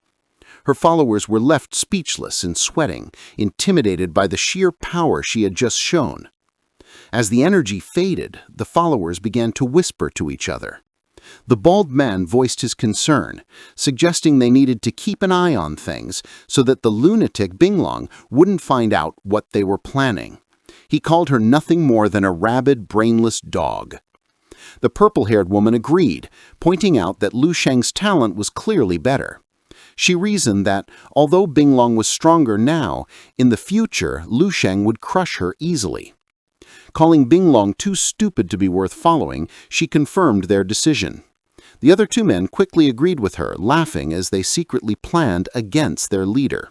Her followers were left speechless and sweating, intimidated by the sheer power she had just shown. As the energy faded, the followers began to whisper to each other. The bald man voiced his concern, suggesting they needed to keep an eye on things so that the lunatic Binglong wouldn't find out what they were planning. He called her nothing more than a rabid, brainless dog. The purple-haired woman agreed, pointing out that Lu Sheng's talent was clearly better. She reasoned that, although Binglong was stronger now, in the future Lu Sheng would crush her easily. Calling Binglong too stupid to be worth following, she confirmed their decision. The other 2 men quickly agreed with her, laughing as they secretly planned against their leader.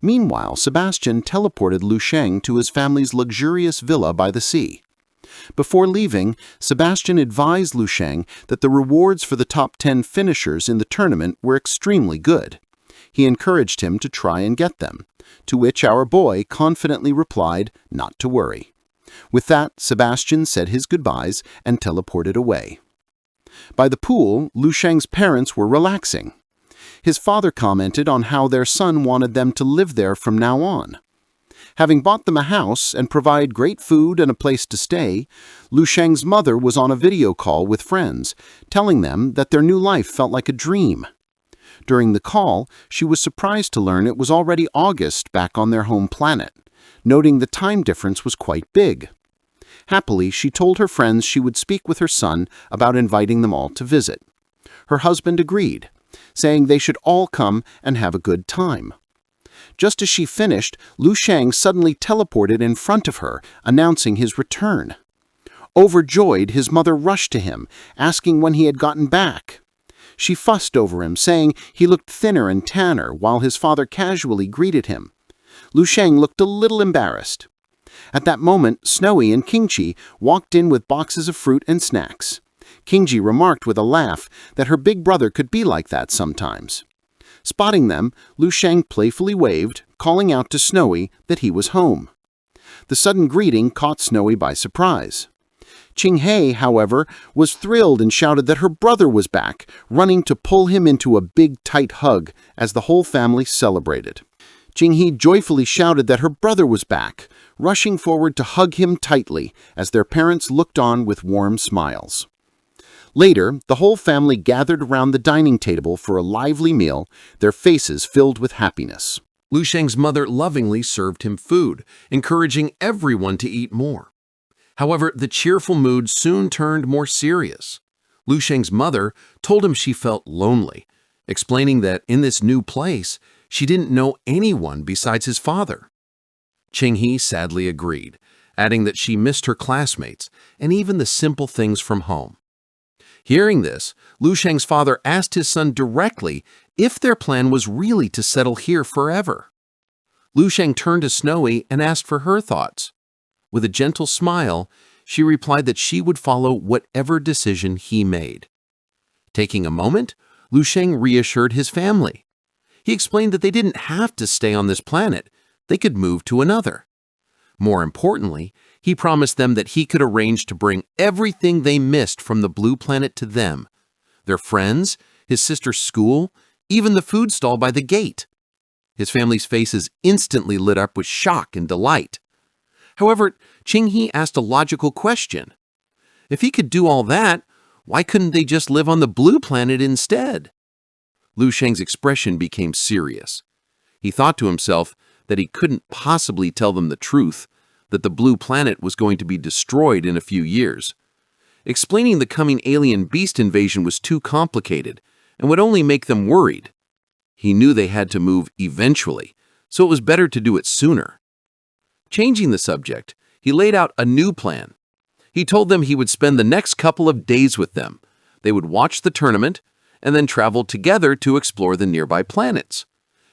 Meanwhile, Sebastian teleported Lu Sheng to his family's luxurious villa by the sea. Before leaving, Sebastian advised Lu Sheng that the rewards for the top 10 finishers in the tournament were extremely good. He encouraged him to try and get them, to which our boy confidently replied not to worry. With that, Sebastian said his goodbyes and teleported away. By the pool, Lu Sheng's parents were relaxing. His father commented on how their son wanted them to live there from now on. Having bought them a house and provide great food and a place to stay, Lu Sheng's mother was on a video call with friends, telling them that their new life felt like a dream. During the call, she was surprised to learn it was already August back on their home planet, noting the time difference was quite big. Happily, she told her friends she would speak with her son about inviting them all to visit. Her husband agreed, saying they should all come and have a good time. Just as she finished, Lu Sheng suddenly teleported in front of her, announcing his return. Overjoyed, his mother rushed to him, asking when he had gotten back. She fussed over him, saying he looked thinner and tanner, while his father casually greeted him. Lu Sheng looked a little embarrassed. At that moment, Snowy and Kingchi walked in with boxes of fruit and snacks. Kingji remarked with a laugh that her big brother could be like that sometimes. Spotting them, Lu Sheng playfully waved, calling out to Snowy that he was home. The sudden greeting caught Snowy by surprise. Qinghe, however, was thrilled and shouted that her brother was back, running to pull him into a big, tight hug as the whole family celebrated. Qinghe joyfully shouted that her brother was back, rushing forward to hug him tightly as their parents looked on with warm smiles. Later, the whole family gathered around the dining table for a lively meal, their faces filled with happiness. Lu Sheng's mother lovingly served him food, encouraging everyone to eat more. However, the cheerful mood soon turned more serious. Lu Sheng's mother told him she felt lonely, explaining that in this new place, she didn't know anyone besides his father. Qinghe sadly agreed, adding that she missed her classmates and even the simple things from home. Hearing this, Lu Sheng's father asked his son directly if their plan was really to settle here forever. Lu Sheng turned to Snowy and asked for her thoughts. With a gentle smile, she replied that she would follow whatever decision he made. Taking a moment, Lu Sheng reassured his family. He explained that they didn't have to stay on this planet, they could move to another. More importantly, he promised them that he could arrange to bring everything they missed from the blue planet to them, their friends, his sister's school, even the food stall by the gate. His family's faces instantly lit up with shock and delight. However, Qinghe asked a logical question. If he could do all that, Why couldn't they just live on the blue planet instead? Lu Sheng's expression became serious. He thought to himself that he couldn't possibly tell them the truth, that the blue planet was going to be destroyed in a few years. Explaining the coming alien beast invasion was too complicated and would only make them worried. He knew they had to move eventually, so it was better to do it sooner. Changing the subject, he laid out a new plan. He told them he would spend the next couple of days with them. They would watch the tournament and then travel together to explore the nearby planets.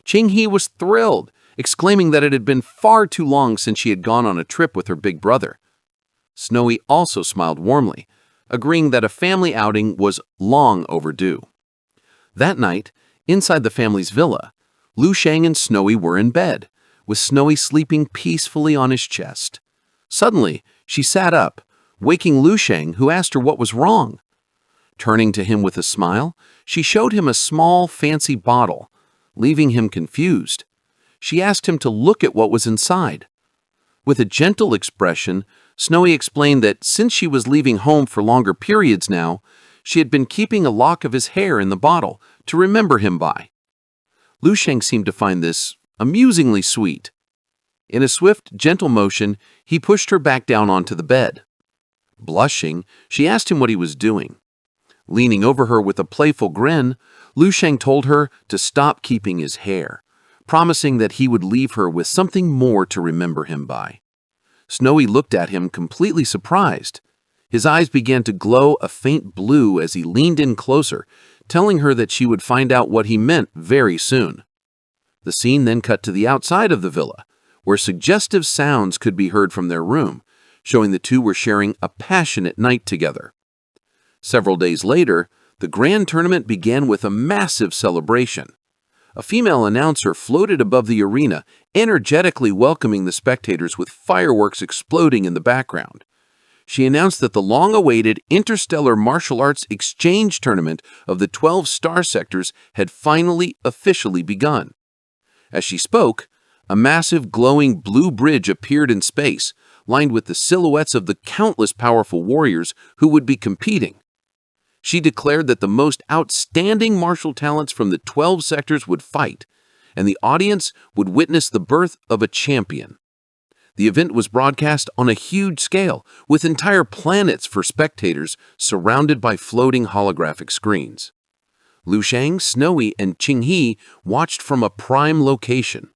Qing-He was thrilled, exclaiming that it had been far too long since she had gone on a trip with her big brother. Snowy also smiled warmly, agreeing that a family outing was long overdue. That night, inside the family's villa, Lu Sheng and Snowy were in bed, with Snowy sleeping peacefully on his chest. Suddenly, she sat up, waking Lu Sheng, who asked her what was wrong. Turning to him with a smile, she showed him a small, fancy bottle, leaving him confused. She asked him to look at what was inside. With a gentle expression, Snowy explained that since she was leaving home for longer periods now, she had been keeping a lock of his hair in the bottle to remember him by. Lu Sheng seemed to find this amusingly sweet. In a swift, gentle motion, he pushed her back down onto the bed. Blushing, she asked him what he was doing. Leaning over her with a playful grin, Lu Sheng told her to stop keeping his hair, promising that he would leave her with something more to remember him by. Snowy looked at him completely surprised. His eyes began to glow a faint blue as he leaned in closer, telling her that she would find out what he meant very soon. The scene then cut to the outside of the villa, where suggestive sounds could be heard from their room, showing the two were sharing a passionate night together. Several days later, the grand tournament began with a massive celebration. A female announcer floated above the arena, energetically welcoming the spectators with fireworks exploding in the background. She announced that the long-awaited Interstellar Martial Arts Exchange Tournament of the 12 star sectors had finally officially begun. As she spoke, a massive glowing blue bridge appeared in space, lined with the silhouettes of the countless powerful warriors who would be competing. She declared that the most outstanding martial talents from the 12 sectors would fight, and the audience would witness the birth of a champion. The event was broadcast on a huge scale, with entire planets for spectators surrounded by floating holographic screens. Lu Sheng, Snowy, and Qing-He watched from a prime location.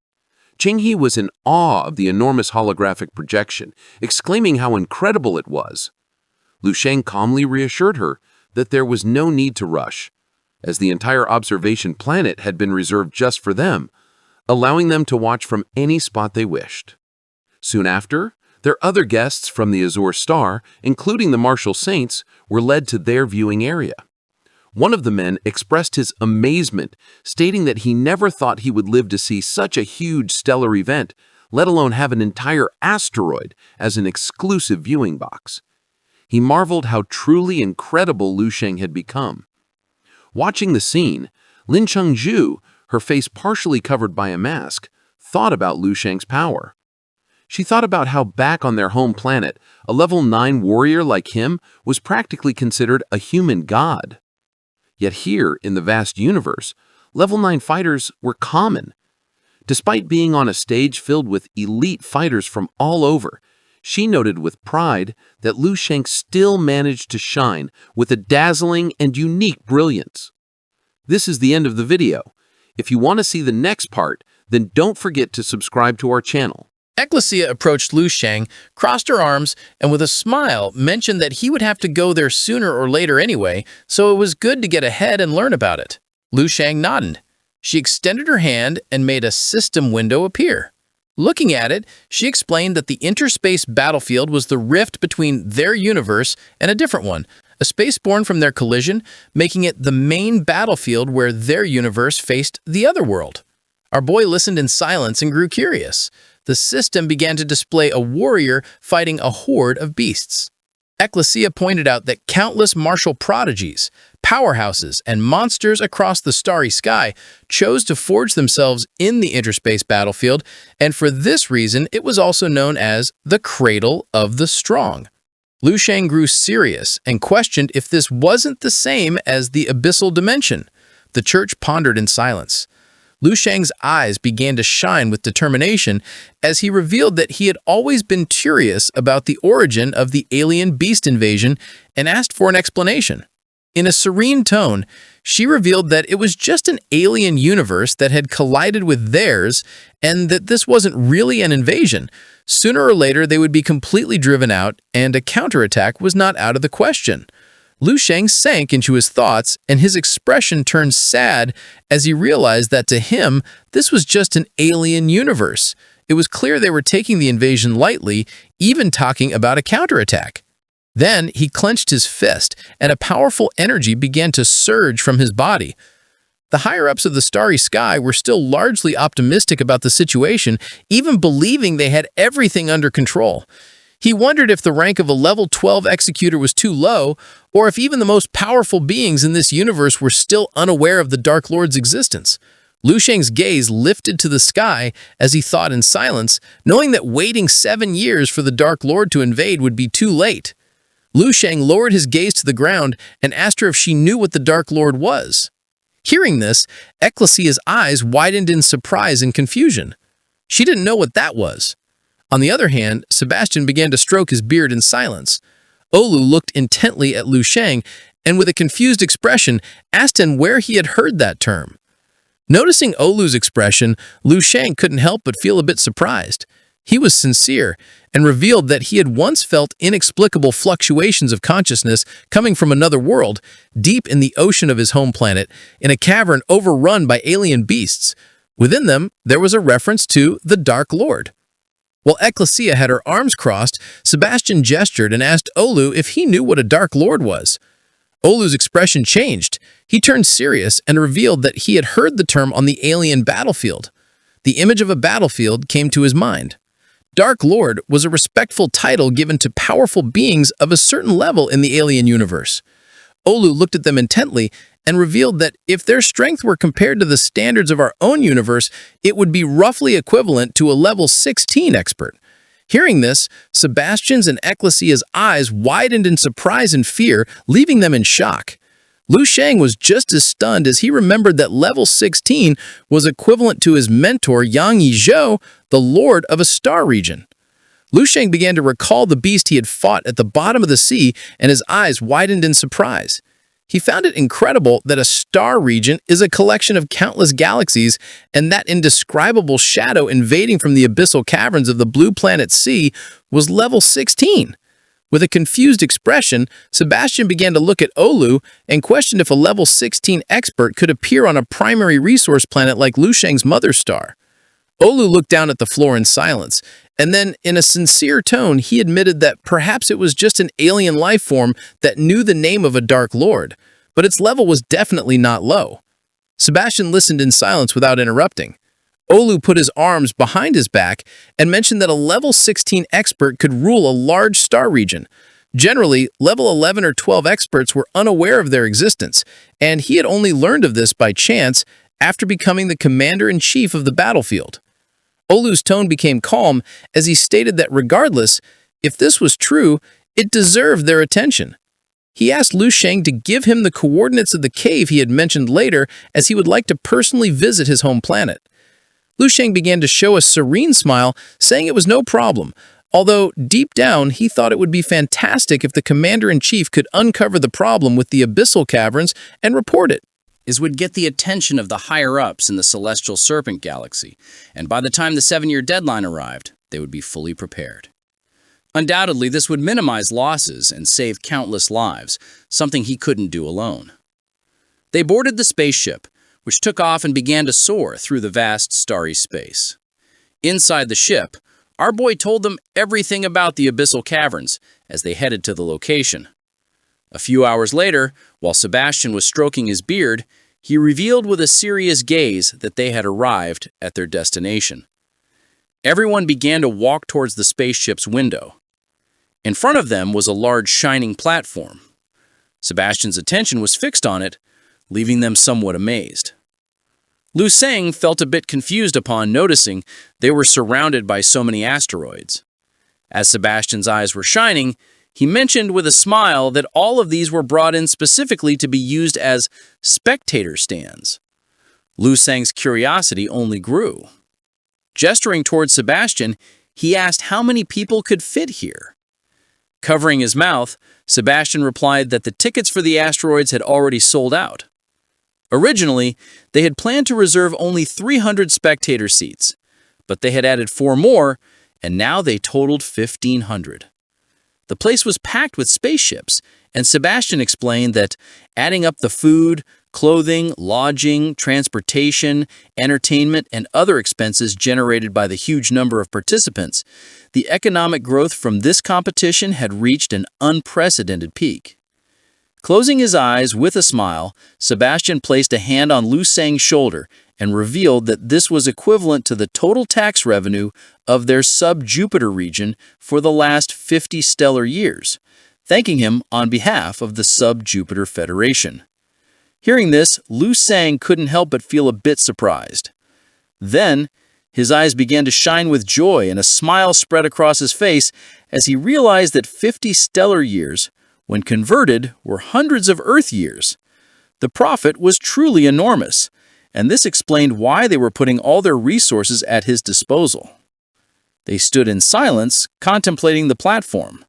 Qing-He was in awe of the enormous holographic projection, exclaiming how incredible it was. Lu Sheng calmly reassured her that there was no need to rush, as the entire observation planet had been reserved just for them, allowing them to watch from any spot they wished. Soon after, their other guests from the Azure Star, including the Martial Saints, were led to their viewing area. One of the men expressed his amazement, stating that he never thought he would live to see such a huge stellar event, let alone have an entire asteroid as an exclusive viewing box. He marveled how truly incredible Lu Sheng had become. Watching the scene, Lin Chengzhu, her face partially covered by a mask, thought about Lu Sheng's power. She thought about how back on their home planet, a level 9 warrior like him was practically considered a human god. Yet here, in the vast universe, level 9 fighters were common. Despite being on a stage filled with elite fighters from all over, she noted with pride that Lu Sheng still managed to shine with a dazzling and unique brilliance. This is the end of the video. If you want to see the next part, then don't forget to subscribe to our channel. Ecclesia approached Lu Sheng, crossed her arms, and with a smile mentioned that he would have to go there sooner or later anyway, so it was good to get ahead and learn about it. Lu Sheng nodded. She extended her hand and made a system window appear. Looking at it, she explained that the interspace battlefield was the rift between their universe and a different one, a space born from their collision, making it the main battlefield where their universe faced the other world. Our boy listened in silence and grew curious. The system began to display a warrior fighting a horde of beasts. Ecclesia pointed out that countless martial prodigies, powerhouses, and monsters across the starry sky chose to forge themselves in the interspace battlefield, and for this reason it was also known as the Cradle of the Strong. Lu Sheng grew serious and questioned if this wasn't the same as the abyssal dimension. The church pondered in silence. Lu Sheng's eyes began to shine with determination as he revealed that he had always been curious about the origin of the alien beast invasion and asked for an explanation. In a serene tone, she revealed that it was just an alien universe that had collided with theirs and that this wasn't really an invasion. Sooner or later, they would be completely driven out, and a counterattack was not out of the question. Lu Sheng sank into his thoughts, and his expression turned sad as he realized that to him, this was just an alien universe. It was clear they were taking the invasion lightly, even talking about a counterattack. Then he clenched his fist, and a powerful energy began to surge from his body. The higher-ups of the starry sky were still largely optimistic about the situation, even believing they had everything under control. He wondered if the rank of a level 12 executor was too low, or if even the most powerful beings in this universe were still unaware of the Dark Lord's existence. Lu Sheng's gaze lifted to the sky as he thought in silence, knowing that waiting 7 years for the Dark Lord to invade would be too late. Lu Sheng lowered his gaze to the ground and asked her if she knew what the Dark Lord was. Hearing this, Ecclesia's eyes widened in surprise and confusion. She didn't know what that was. On the other hand, Sebastian began to stroke his beard in silence. Olu looked intently at Lu Sheng and with a confused expression asked him where he had heard that term. Noticing Olu's expression, Lu Sheng couldn't help but feel a bit surprised. He was sincere and revealed that he had once felt inexplicable fluctuations of consciousness coming from another world, deep in the ocean of his home planet, in a cavern overrun by alien beasts. Within them, there was a reference to the Dark Lord. While Ecclesia had her arms crossed, Sebastian gestured and asked Olu if he knew what a Dark Lord was. Olu's expression changed. He turned serious and revealed that he had heard the term on the alien battlefield. The image of a battlefield came to his mind. Dark Lord was a respectful title given to powerful beings of a certain level in the alien universe. Olu looked at them intently and revealed that if their strength were compared to the standards of our own universe, it would be roughly equivalent to a level 16 expert. Hearing this, Sebastian's and Ecclesia's eyes widened in surprise and fear, leaving them in shock. Lu Sheng was just as stunned as he remembered that level 16 was equivalent to his mentor Yang Yizhou, the lord of a star region. Lu Sheng began to recall the beast he had fought at the bottom of the sea, and his eyes widened in surprise. He found it incredible that a star region is a collection of countless galaxies, and that indescribable shadow invading from the abyssal caverns of the blue planet sea was level 16. With a confused expression, Sebastian began to look at Olu and questioned if a level 16 expert could appear on a primary resource planet like Lu Sheng's mother star. Olu looked down at the floor in silence, and then, in a sincere tone, he admitted that perhaps it was just an alien life form that knew the name of a Dark Lord, but its level was definitely not low. Sebastian listened in silence without interrupting. Olu put his arms behind his back and mentioned that a level 16 expert could rule a large star region. Generally, level 11 or 12 experts were unaware of their existence, and he had only learned of this by chance after becoming the commander-in-chief of the battlefield. Olu's tone became calm as he stated that regardless, if this was true, it deserved their attention. He asked Lu Sheng to give him the coordinates of the cave he had mentioned later, as he would like to personally visit his home planet. Lu Sheng began to show a serene smile, saying it was no problem, although deep down he thought it would be fantastic if the commander-in-chief could uncover the problem with the abyssal caverns and report it. Is would get the attention of the higher-ups in the Celestial Serpent Galaxy, and by the time the 7-year deadline arrived, they would be fully prepared. Undoubtedly, this would minimize losses and save countless lives, something he couldn't do alone. They boarded the spaceship, which took off and began to soar through the vast starry space. Inside the ship, our boy told them everything about the abyssal caverns as they headed to the location. A few hours later, while Sebastian was stroking his beard, he revealed with a serious gaze that they had arrived at their destination. Everyone began to walk towards the spaceship's window. In front of them was a large shining platform. Sebastian's attention was fixed on it, leaving them somewhat amazed. Lu Sheng felt a bit confused upon noticing they were surrounded by so many asteroids. As Sebastian's eyes were shining, He mentioned with a smile that all of these were brought in specifically to be used as spectator stands. Lu Sheng's curiosity only grew. Gesturing towards Sebastian, he asked how many people could fit here. Covering his mouth, Sebastian replied that the tickets for the asteroids had already sold out. Originally, they had planned to reserve only 300 spectator seats, but they had added 4 more, and now they totaled 1,500. The place was packed with spaceships, and Sebastian explained that adding up the food, clothing, lodging, transportation, entertainment, and other expenses generated by the huge number of participants, the economic growth from this competition had reached an unprecedented peak. Closing his eyes with a smile, Sebastian placed a hand on Lu Sheng's shoulder and revealed that this was equivalent to the total tax revenue of their sub-Jupiter region for the last 50 stellar years, thanking him on behalf of the Sub-Jupiter Federation. Hearing this, Lu Sheng couldn't help but feel a bit surprised. Then, his eyes began to shine with joy and a smile spread across his face as he realized that 50 stellar years, when converted, were hundreds of Earth years. The profit was truly enormous, and this explained why they were putting all their resources at his disposal. They stood in silence, contemplating the platform.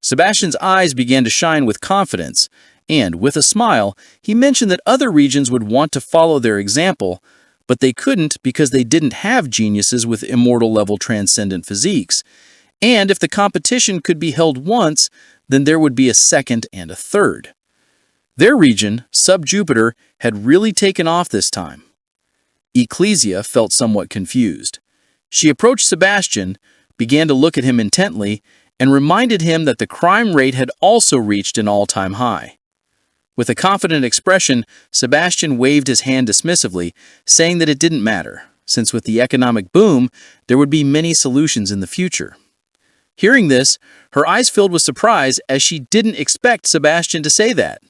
Sebastian's eyes began to shine with confidence, and, with a smile, he mentioned that other regions would want to follow their example, but they couldn't because they didn't have geniuses with immortal-level transcendent physiques. And if the competition could be held once, then there would be a second and a third. Their region, Sub-Jupiter, had really taken off this time. Ecclesia felt somewhat confused. She approached Sebastian, began to look at him intently, and reminded him that the crime rate had also reached an all-time high. With a confident expression, Sebastian waved his hand dismissively, saying that it didn't matter, since with the economic boom, there would be many solutions in the future. Hearing this, her eyes filled with surprise as she didn't expect Sebastian to say that.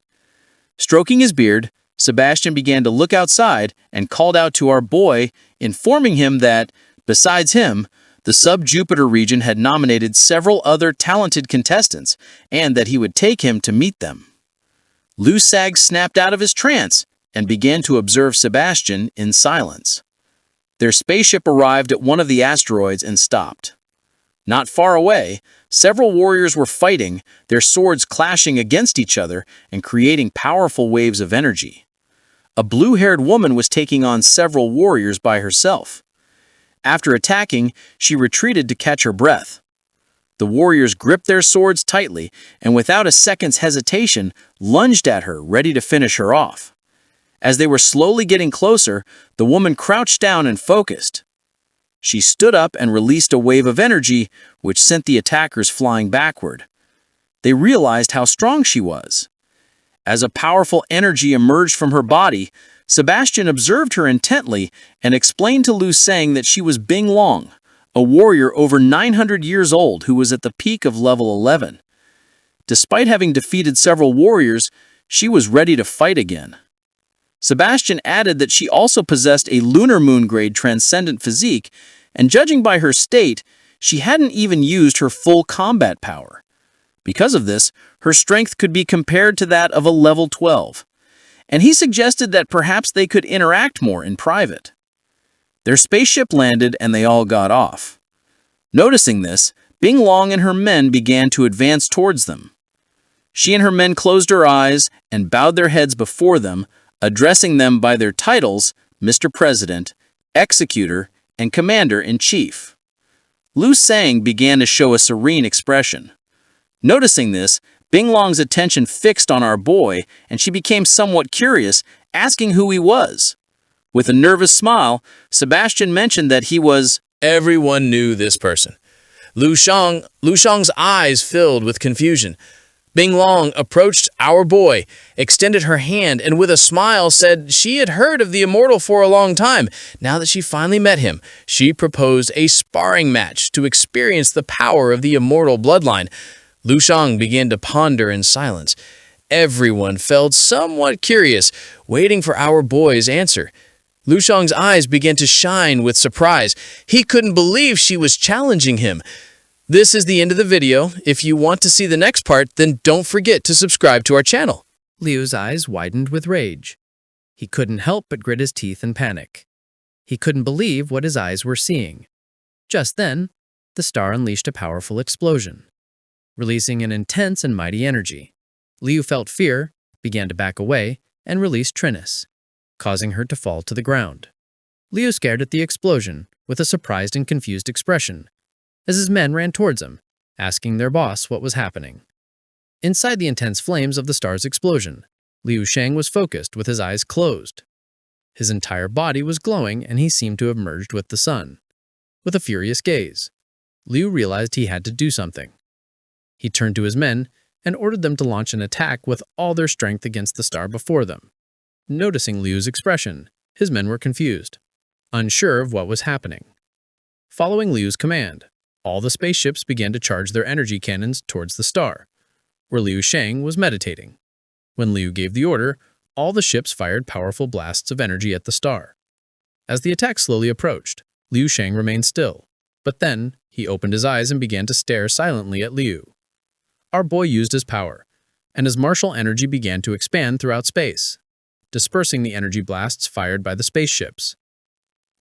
Stroking his beard, Sebastian began to look outside and called out to our boy, informing him that, besides him, the Sub-Jupiter region had nominated several other talented contestants and that he would take him to meet them. Lu Sheng snapped out of his trance and began to observe Sebastian in silence. Their spaceship arrived at one of the asteroids and stopped. Not far away, several warriors were fighting, their swords clashing against each other and creating powerful waves of energy. A blue-haired woman was taking on several warriors by herself. After attacking, she retreated to catch her breath. The warriors gripped their swords tightly and without a second's hesitation, lunged at her, ready to finish her off. As they were slowly getting closer, the woman crouched down and focused. She stood up and released a wave of energy, which sent the attackers flying backward. They realized how strong she was. As a powerful energy emerged from her body, Sebastian observed her intently and explained to Lu Sheng that she was Bing Long, a warrior over 900 years old who was at the peak of level 11. Despite having defeated several warriors, she was ready to fight again. Sebastian added that she also possessed a lunar moon-grade transcendent physique, and judging by her state, she hadn't even used her full combat power. Because of this, her strength could be compared to that of a level 12, and he suggested that perhaps they could interact more in private. Their spaceship landed and they all got off. Noticing this, Bing Long and her men began to advance towards them. She and her men closed her eyes and bowed their heads before them, addressing them by their titles, Mr. President, Executor, and Commander-in-Chief. Lu Sheng began to show a serene expression. Noticing this, Bing Long's attention fixed on our boy, and she became somewhat curious, asking who he was. With a nervous smile, Sebastian mentioned that he was... Everyone knew this person. Lu Sheng's eyes filled with confusion. Bing Long approached our boy, extended her hand, and with a smile said she had heard of the immortal for a long time. Now that she finally met him, she proposed a sparring match to experience the power of the immortal bloodline. Lu Sheng began to ponder in silence. Everyone felt somewhat curious, waiting for our boy's answer. Lu Sheng's eyes began to shine with surprise. He couldn't believe she was challenging him. This is the end of the video. If you want to see the next part, then don't forget to subscribe to our channel. Liu's eyes widened with rage. He couldn't help but grit his teeth in panic. He couldn't believe what his eyes were seeing. Just then, the star unleashed a powerful explosion, releasing an intense and mighty energy. Liu felt fear, began to back away, and released Trinis, causing her to fall to the ground. Liu stared at the explosion with a surprised and confused expression as his men ran towards him, asking their boss what was happening. Inside the intense flames of the star's explosion, Liu Sheng was focused with his eyes closed. His entire body was glowing and he seemed to have merged with the sun. With a furious gaze, Liu realized he had to do something. He turned to his men and ordered them to launch an attack with all their strength against the star before them. Noticing Liu's expression, his men were confused, unsure of what was happening. Following Liu's command, all the spaceships began to charge their energy cannons towards the star, where Liu Sheng was meditating. When Liu gave the order, all the ships fired powerful blasts of energy at the star. As the attack slowly approached, Liu Sheng remained still, but then he opened his eyes and began to stare silently at Liu. Our boy used his power, and his martial energy began to expand throughout space, dispersing the energy blasts fired by the spaceships.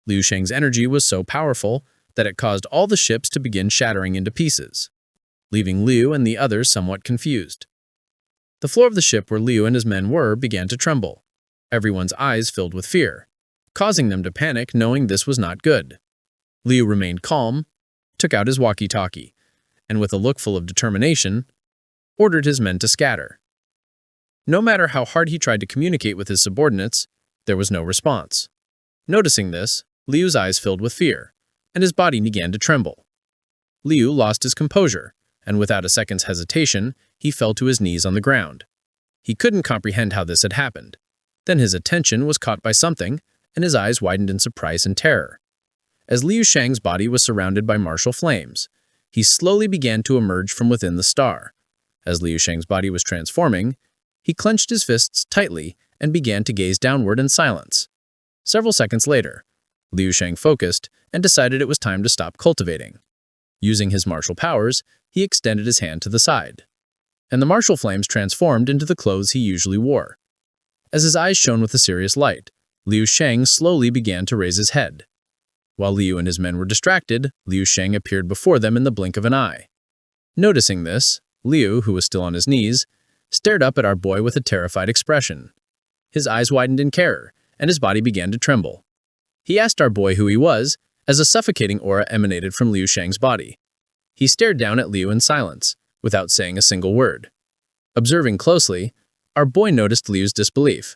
Liu Sheng's energy was so powerful that it caused all the ships to begin shattering into pieces, leaving Liu and the others somewhat confused. The floor of the ship where Liu and his men were began to tremble, everyone's eyes filled with fear, causing them to panic knowing this was not good. Liu remained calm, took out his walkie-talkie, and with a look full of determination, ordered his men to scatter. No matter how hard he tried to communicate with his subordinates, there was no response. Noticing this, Liu's eyes filled with fear, and his body began to tremble. Liu lost his composure, and without a second's hesitation, he fell to his knees on the ground. He couldn't comprehend how this had happened. Then his attention was caught by something, and his eyes widened in surprise and terror. As Liu Sheng's body was surrounded by martial flames, he slowly began to emerge from within the star. As Liu Sheng's body was transforming, he clenched his fists tightly and began to gaze downward in silence. Several seconds later, Liu Sheng focused and decided it was time to stop cultivating. Using his martial powers, he extended his hand to the side, and the martial flames transformed into the clothes he usually wore. As his eyes shone with a serious light, Liu Sheng slowly began to raise his head. While Liu and his men were distracted, Liu Sheng appeared before them in the blink of an eye. Noticing this, Liu, who was still on his knees, stared up at our boy with a terrified expression. His eyes widened in terror, and his body began to tremble. He asked our boy who he was, as a suffocating aura emanated from Liu Sheng's body. He stared down at Liu in silence, without saying a single word. Observing closely, our boy noticed Liu's disbelief.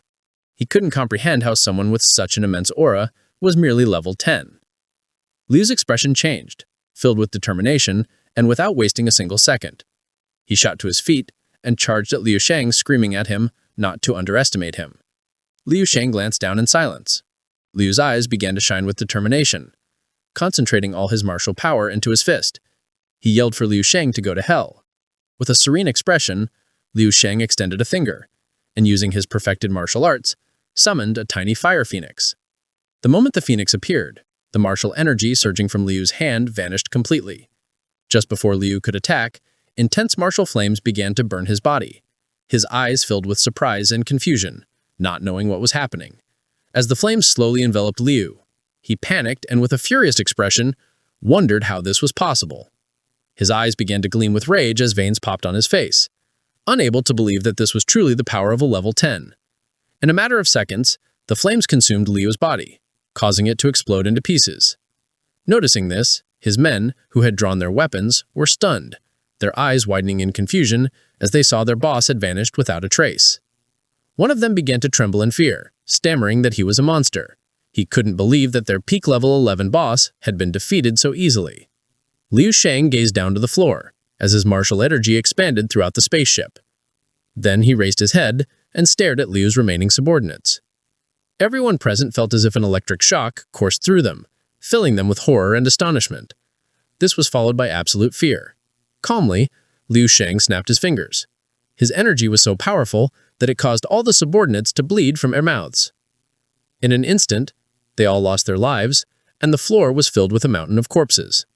He couldn't comprehend how someone with such an immense aura was merely level 10. Liu's expression changed, filled with determination, and without wasting a single second. He shot to his feet and charged at Liu Sheng, screaming at him not to underestimate him. Liu Sheng glanced down in silence. Liu's eyes began to shine with determination, concentrating all his martial power into his fist. He yelled for Liu Sheng to go to hell. With a serene expression, Liu Sheng extended a finger, and using his perfected martial arts, summoned a tiny fire phoenix. The moment the phoenix appeared, the martial energy surging from Liu's hand vanished completely. Just before Liu could attack, intense martial flames began to burn his body. His eyes filled with surprise and confusion, not knowing what was happening. As the flames slowly enveloped Liu, he panicked and with a furious expression, wondered how this was possible. His eyes began to gleam with rage as veins popped on his face, unable to believe that this was truly the power of a level 10. In a matter of seconds, the flames consumed Liu's body, causing it to explode into pieces. Noticing this, his men, who had drawn their weapons, were stunned, their eyes widening in confusion as they saw their boss had vanished without a trace. One of them began to tremble in fear, stammering that he was a monster. He couldn't believe that their peak level 11 boss had been defeated so easily. Liu Sheng gazed down to the floor, as his martial energy expanded throughout the spaceship. Then he raised his head and stared at Liu's remaining subordinates. Everyone present felt as if an electric shock coursed through them, filling them with horror and astonishment. This was followed by absolute fear. Calmly, Liu Sheng snapped his fingers. His energy was so powerful that it caused all the subordinates to bleed from their mouths. In an instant, they all lost their lives, and the floor was filled with a mountain of corpses.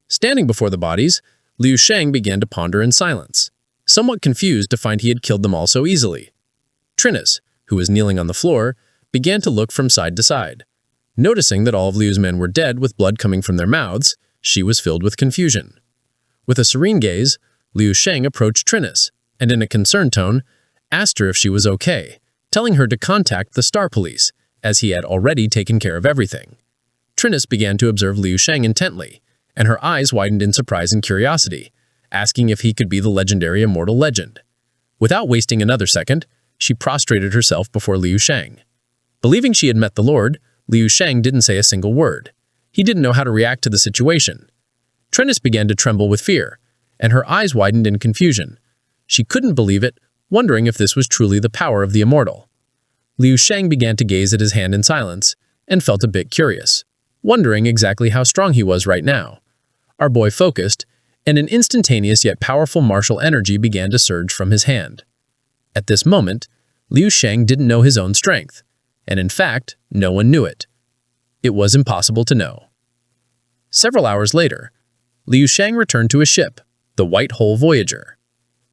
Standing before the bodies, Liu Sheng began to ponder in silence, somewhat confused to find he had killed them all so easily. Trinus, who was kneeling on the floor, began to look from side to side. Noticing that all of Liu's men were dead with blood coming from their mouths, she was filled with confusion. With a serene gaze, Liu Sheng approached Trinus, and in a concerned tone, asked her if she was okay, telling her to contact the Star Police, as he had already taken care of everything. Trinus began to observe Liu Sheng intently, and her eyes widened in surprise and curiosity, asking if he could be the legendary immortal legend. Without wasting another second, she prostrated herself before Liu Sheng. Believing she had met the Lord, Liu Sheng didn't say a single word. He didn't know how to react to the situation. Trinus began to tremble with fear, and her eyes widened in confusion. She couldn't believe it, wondering if this was truly the power of the immortal. Liu Sheng began to gaze at his hand in silence, and felt a bit curious, wondering exactly how strong he was right now. Our boy focused, and an instantaneous yet powerful martial energy began to surge from his hand. At this moment, Liu Sheng didn't know his own strength, and in fact, no one knew it. It was impossible to know. Several hours later, Liu Sheng returned to his ship, the White Hole Voyager.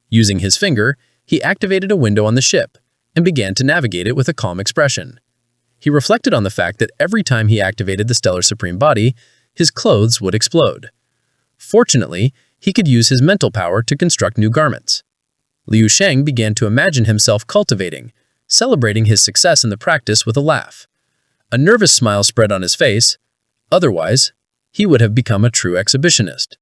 Using his finger, he activated a window on the ship and began to navigate it with a calm expression. He reflected on the fact that every time he activated the Stellar Supreme Body, his clothes would explode. Fortunately, he could use his mental power to construct new garments. Liu Sheng began to imagine himself cultivating, celebrating his success in the practice with a laugh. A nervous smile spread on his face. Otherwise, he would have become a true exhibitionist.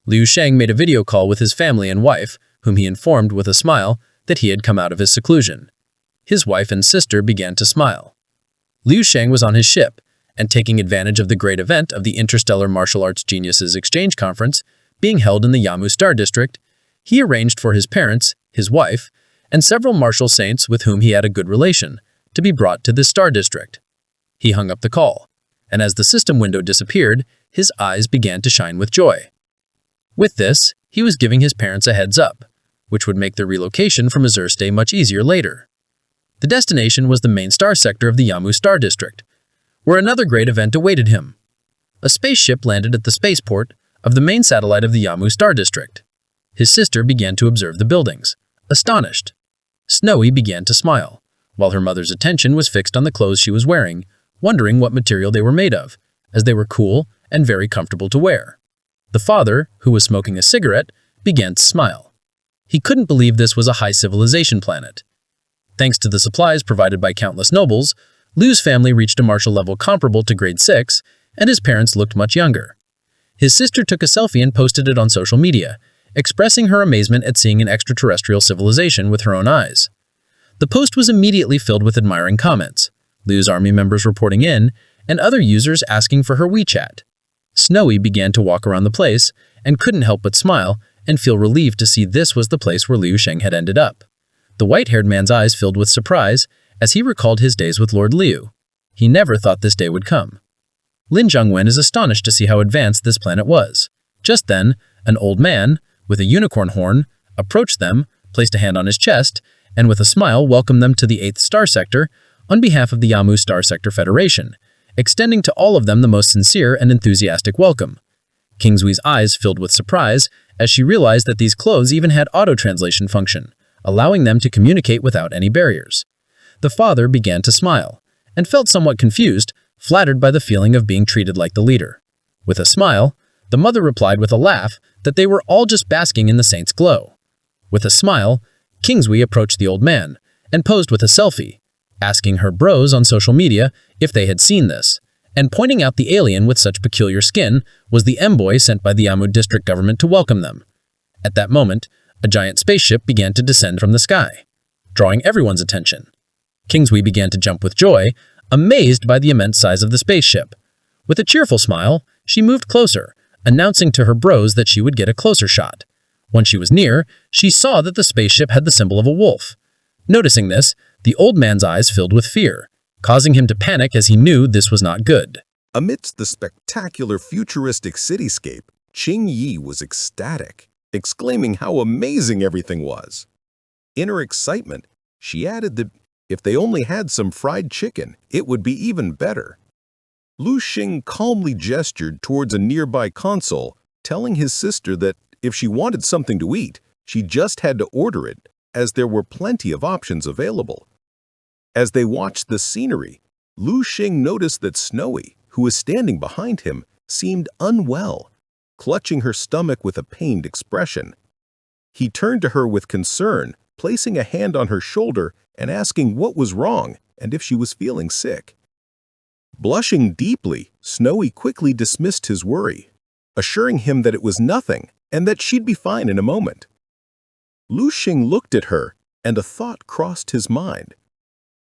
Liu Sheng made a video call with his family and wife, whom he informed with a smile that he had come out of his seclusion. His wife and sister began to smile. Liu Sheng was on his ship, and taking advantage of the great event of the Interstellar Martial Arts Geniuses Exchange Conference being held in the Yamu Star District, he arranged for his parents, his wife, and several martial saints with whom he had a good relation to be brought to this star district. He hung up the call, and as the system window disappeared, his eyes began to shine with joy. With this, he was giving his parents a heads up, which would make their relocation from Azure stay much easier later. The destination was the main star sector of the Yamu Star District, where another great event awaited him. A spaceship landed at the spaceport of the main satellite of the Yamu Star District. His sister began to observe the buildings, astonished. Snowy began to smile, while her mother's attention was fixed on the clothes she was wearing, wondering what material they were made of, as they were cool and very comfortable to wear. The father, who was smoking a cigarette, began to smile. He couldn't believe this was a high civilization planet. Thanks to the supplies provided by countless nobles, Liu's family reached a martial level comparable to grade 6, and his parents looked much younger. His sister took a selfie and posted it on social media, expressing her amazement at seeing an extraterrestrial civilization with her own eyes. The post was immediately filled with admiring comments, Liu's army members reporting in, and other users asking for her WeChat. Snowy began to walk around the place and couldn't help but smile and feel relieved to see this was the place where Liu Sheng had ended up. The white-haired man's eyes filled with surprise as he recalled his days with Lord Liu. He never thought this day would come. Lin Zhongwen is astonished to see how advanced this planet was. Just then, an old man, with a unicorn horn, approached them, placed a hand on his chest, and with a smile welcomed them to the 8th Star Sector on behalf of the Yamu Star Sector Federation, extending to all of them the most sincere and enthusiastic welcome. Kingsui's eyes filled with surprise as she realized that these clothes even had auto-translation function, allowing them to communicate without any barriers. The father began to smile, and felt somewhat confused, flattered by the feeling of being treated like the leader. With a smile, the mother replied with a laugh that they were all just basking in the saint's glow. With a smile, Kingsui approached the old man and posed with a selfie, asking her bros on social media if they had seen this, and pointing out the alien with such peculiar skin was the envoy sent by the Yamu district government to welcome them. At that moment, a giant spaceship began to descend from the sky, drawing everyone's attention. Kingsui began to jump with joy, amazed by the immense size of the spaceship. With a cheerful smile, she moved closer, announcing to her bros that she would get a closer shot. When she was near, she saw that the spaceship had the symbol of a wolf. Noticing this, the old man's eyes filled with fear, causing him to panic as he knew this was not good. Amidst the spectacular futuristic cityscape, Qing Yi was ecstatic, exclaiming how amazing everything was. In her excitement, she added that if they only had some fried chicken, it would be even better. Lu Xing calmly gestured towards a nearby console, telling his sister that if she wanted something to eat, she just had to order it, as there were plenty of options available. As they watched the scenery, Lu Xing noticed that Snowy, who was standing behind him, seemed unwell, clutching her stomach with a pained expression. He turned to her with concern, placing a hand on her shoulder and asking what was wrong and if she was feeling sick. Blushing deeply, Snowy quickly dismissed his worry, assuring him that it was nothing and that she'd be fine in a moment. Lu Xing looked at her, and a thought crossed his mind.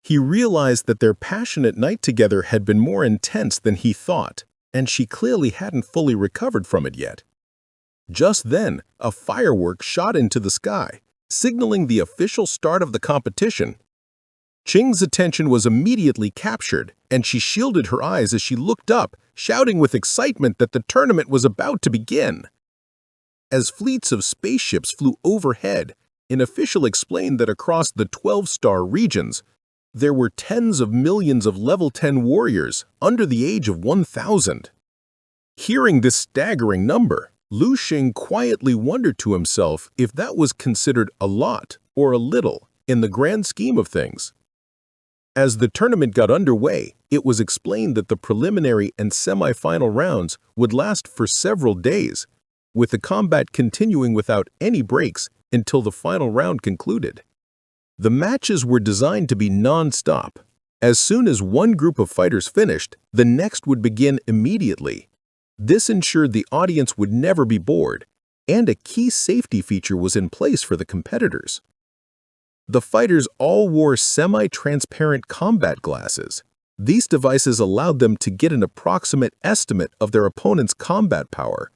He realized that their passionate night together had been more intense than he thought, and she clearly hadn't fully recovered from it yet. Just then, a firework shot into the sky, signaling the official start of the competition. Qing's attention was immediately captured, and she shielded her eyes as she looked up, shouting with excitement that the tournament was about to begin. As fleets of spaceships flew overhead, an official explained that across the 12-star regions, there were tens of millions of level 10 warriors under the age of 1,000. Hearing this staggering number, Lu Xing quietly wondered to himself if that was considered a lot or a little in the grand scheme of things. As the tournament got underway, it was explained that the preliminary and semi-final rounds would last for several days, with the combat continuing without any breaks until the final round concluded. The matches were designed to be non-stop. As soon as one group of fighters finished, the next would begin immediately. This ensured the audience would never be bored, and a key safety feature was in place for the competitors. The fighters all wore semi-transparent combat glasses. These devices allowed them to get an approximate estimate of their opponent's combat power.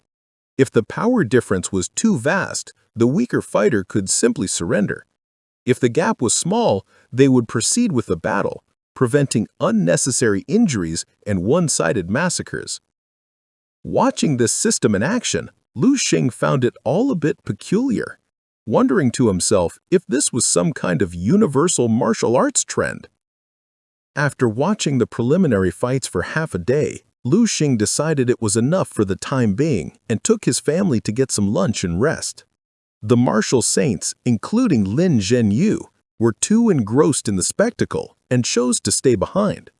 If the power difference was too vast, the weaker fighter could simply surrender. If the gap was small, they would proceed with the battle, preventing unnecessary injuries and one-sided massacres. Watching this system in action, Lu Xing found it all a bit peculiar, wondering to himself if this was some kind of universal martial arts trend. After watching the preliminary fights for half a day, Lu Xing decided it was enough for the time being and took his family to get some lunch and rest. The martial saints, including Lin Zhenyu, were too engrossed in the spectacle and chose to stay behind.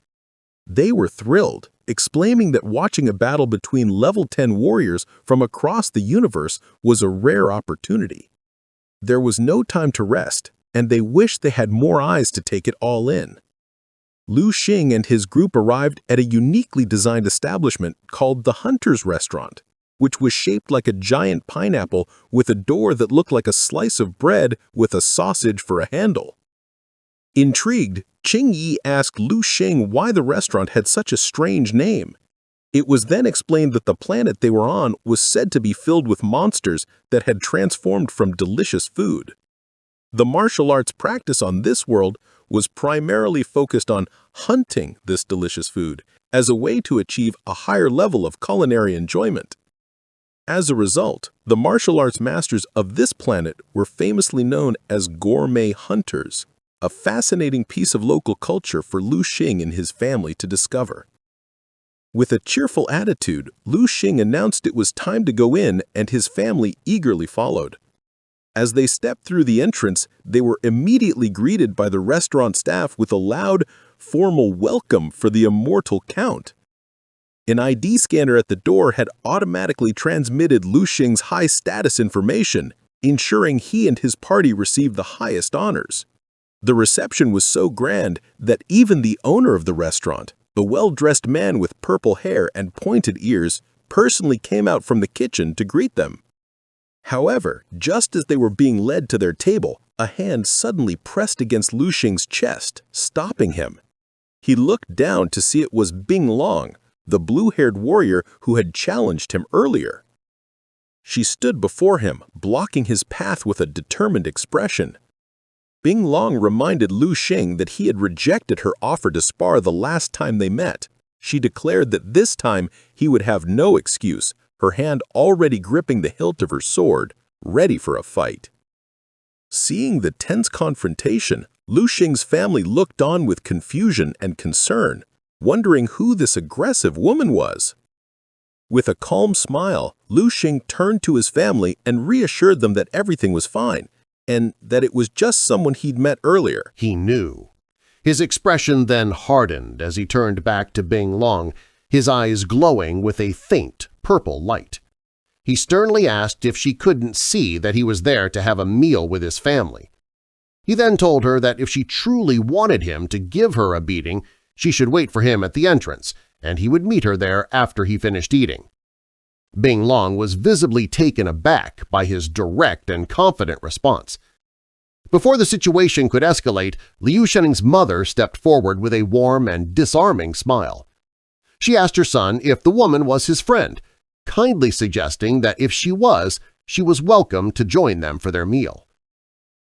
They were thrilled, exclaiming that watching a battle between level 10 warriors from across the universe was a rare opportunity. There was no time to rest, and they wished they had more eyes to take it all in. Lu Xing and his group arrived at a uniquely designed establishment called the Hunter's Restaurant, which was shaped like a giant pineapple with a door that looked like a slice of bread with a sausage for a handle. Intrigued, Qing Yi asked Lu Xing why the restaurant had such a strange name. It was then explained that the planet they were on was said to be filled with monsters that had transformed from delicious food. The martial arts practice on this world was primarily focused on hunting this delicious food as a way to achieve a higher level of culinary enjoyment. As a result, the martial arts masters of this planet were famously known as gourmet hunters, a fascinating piece of local culture for Lu Xing and his family to discover. With a cheerful attitude, Lu Xing announced it was time to go in, and his family eagerly followed. As they stepped through the entrance, they were immediately greeted by the restaurant staff with a loud, formal welcome for the immortal Count. An ID scanner at the door had automatically transmitted Lu Xing's high status information, ensuring he and his party received the highest honors. The reception was so grand that even the owner of the restaurant, the well-dressed man with purple hair and pointed ears, personally came out from the kitchen to greet them. However, just as they were being led to their table, a hand suddenly pressed against Lu Xing's chest, stopping him. He looked down to see it was Bing Long, the blue-haired warrior who had challenged him earlier. She stood before him, blocking his path with a determined expression. Bing Long reminded Lu Xing that he had rejected her offer to spar the last time they met. She declared that this time he would have no excuse, her hand already gripping the hilt of her sword, ready for a fight. Seeing the tense confrontation, Lu Xing's family looked on with confusion and concern, wondering who this aggressive woman was. With a calm smile, Lu Xing turned to his family and reassured them that everything was fine, and that it was just someone he'd met earlier. He knew. His expression then hardened as he turned back to Bing Long, his eyes glowing with a faint purple light. He sternly asked if she couldn't see that he was there to have a meal with his family. He then told her that if she truly wanted him to give her a beating, she should wait for him at the entrance, and he would meet her there after he finished eating. Bing Long was visibly taken aback by his direct and confident response. Before the situation could escalate, Liu Sheng's mother stepped forward with a warm and disarming smile. She asked her son if the woman was his friend, kindly suggesting that if she was welcome to join them for their meal.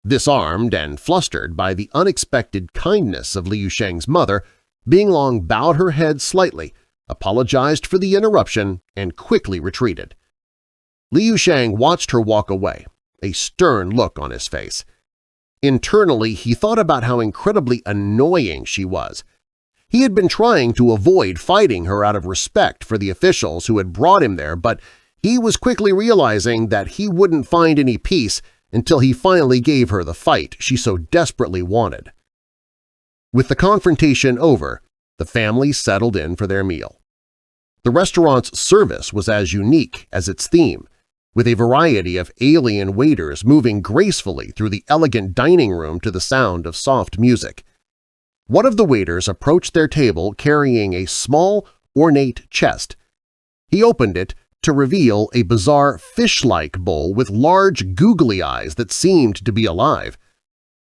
Disarmed and flustered by the unexpected kindness of Liu Sheng's mother, Bing Long bowed her head slightly, apologized for the interruption, and quickly retreated. Liu Sheng watched her walk away, a stern look on his face. Internally, he thought about how incredibly annoying she was. He had been trying to avoid fighting her out of respect for the officials who had brought him there, but he was quickly realizing that he wouldn't find any peace until he finally gave her the fight she so desperately wanted. With the confrontation over, the family settled in for their meal. The restaurant's service was as unique as its theme, with a variety of alien waiters moving gracefully through the elegant dining room to the sound of soft music. One of the waiters approached their table carrying a small, ornate chest. He opened it to reveal a bizarre fish-like bowl with large googly eyes that seemed to be alive.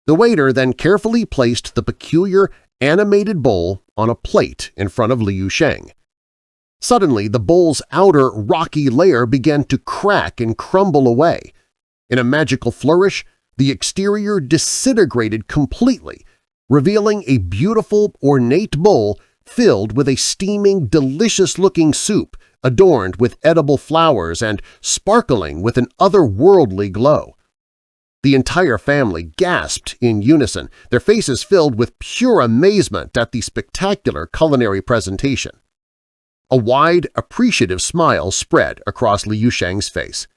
The waiter then carefully placed the peculiar, animated bowl on a plate in front of Liu Sheng. Suddenly, the bowl's outer rocky layer began to crack and crumble away. In a magical flourish, the exterior disintegrated completely, revealing a beautiful, ornate bowl filled with a steaming, delicious-looking soup adorned with edible flowers and sparkling with an otherworldly glow. The entire family gasped in unison, their faces filled with pure amazement at the spectacular culinary presentation. A wide, appreciative smile spread across Liu Sheng's face.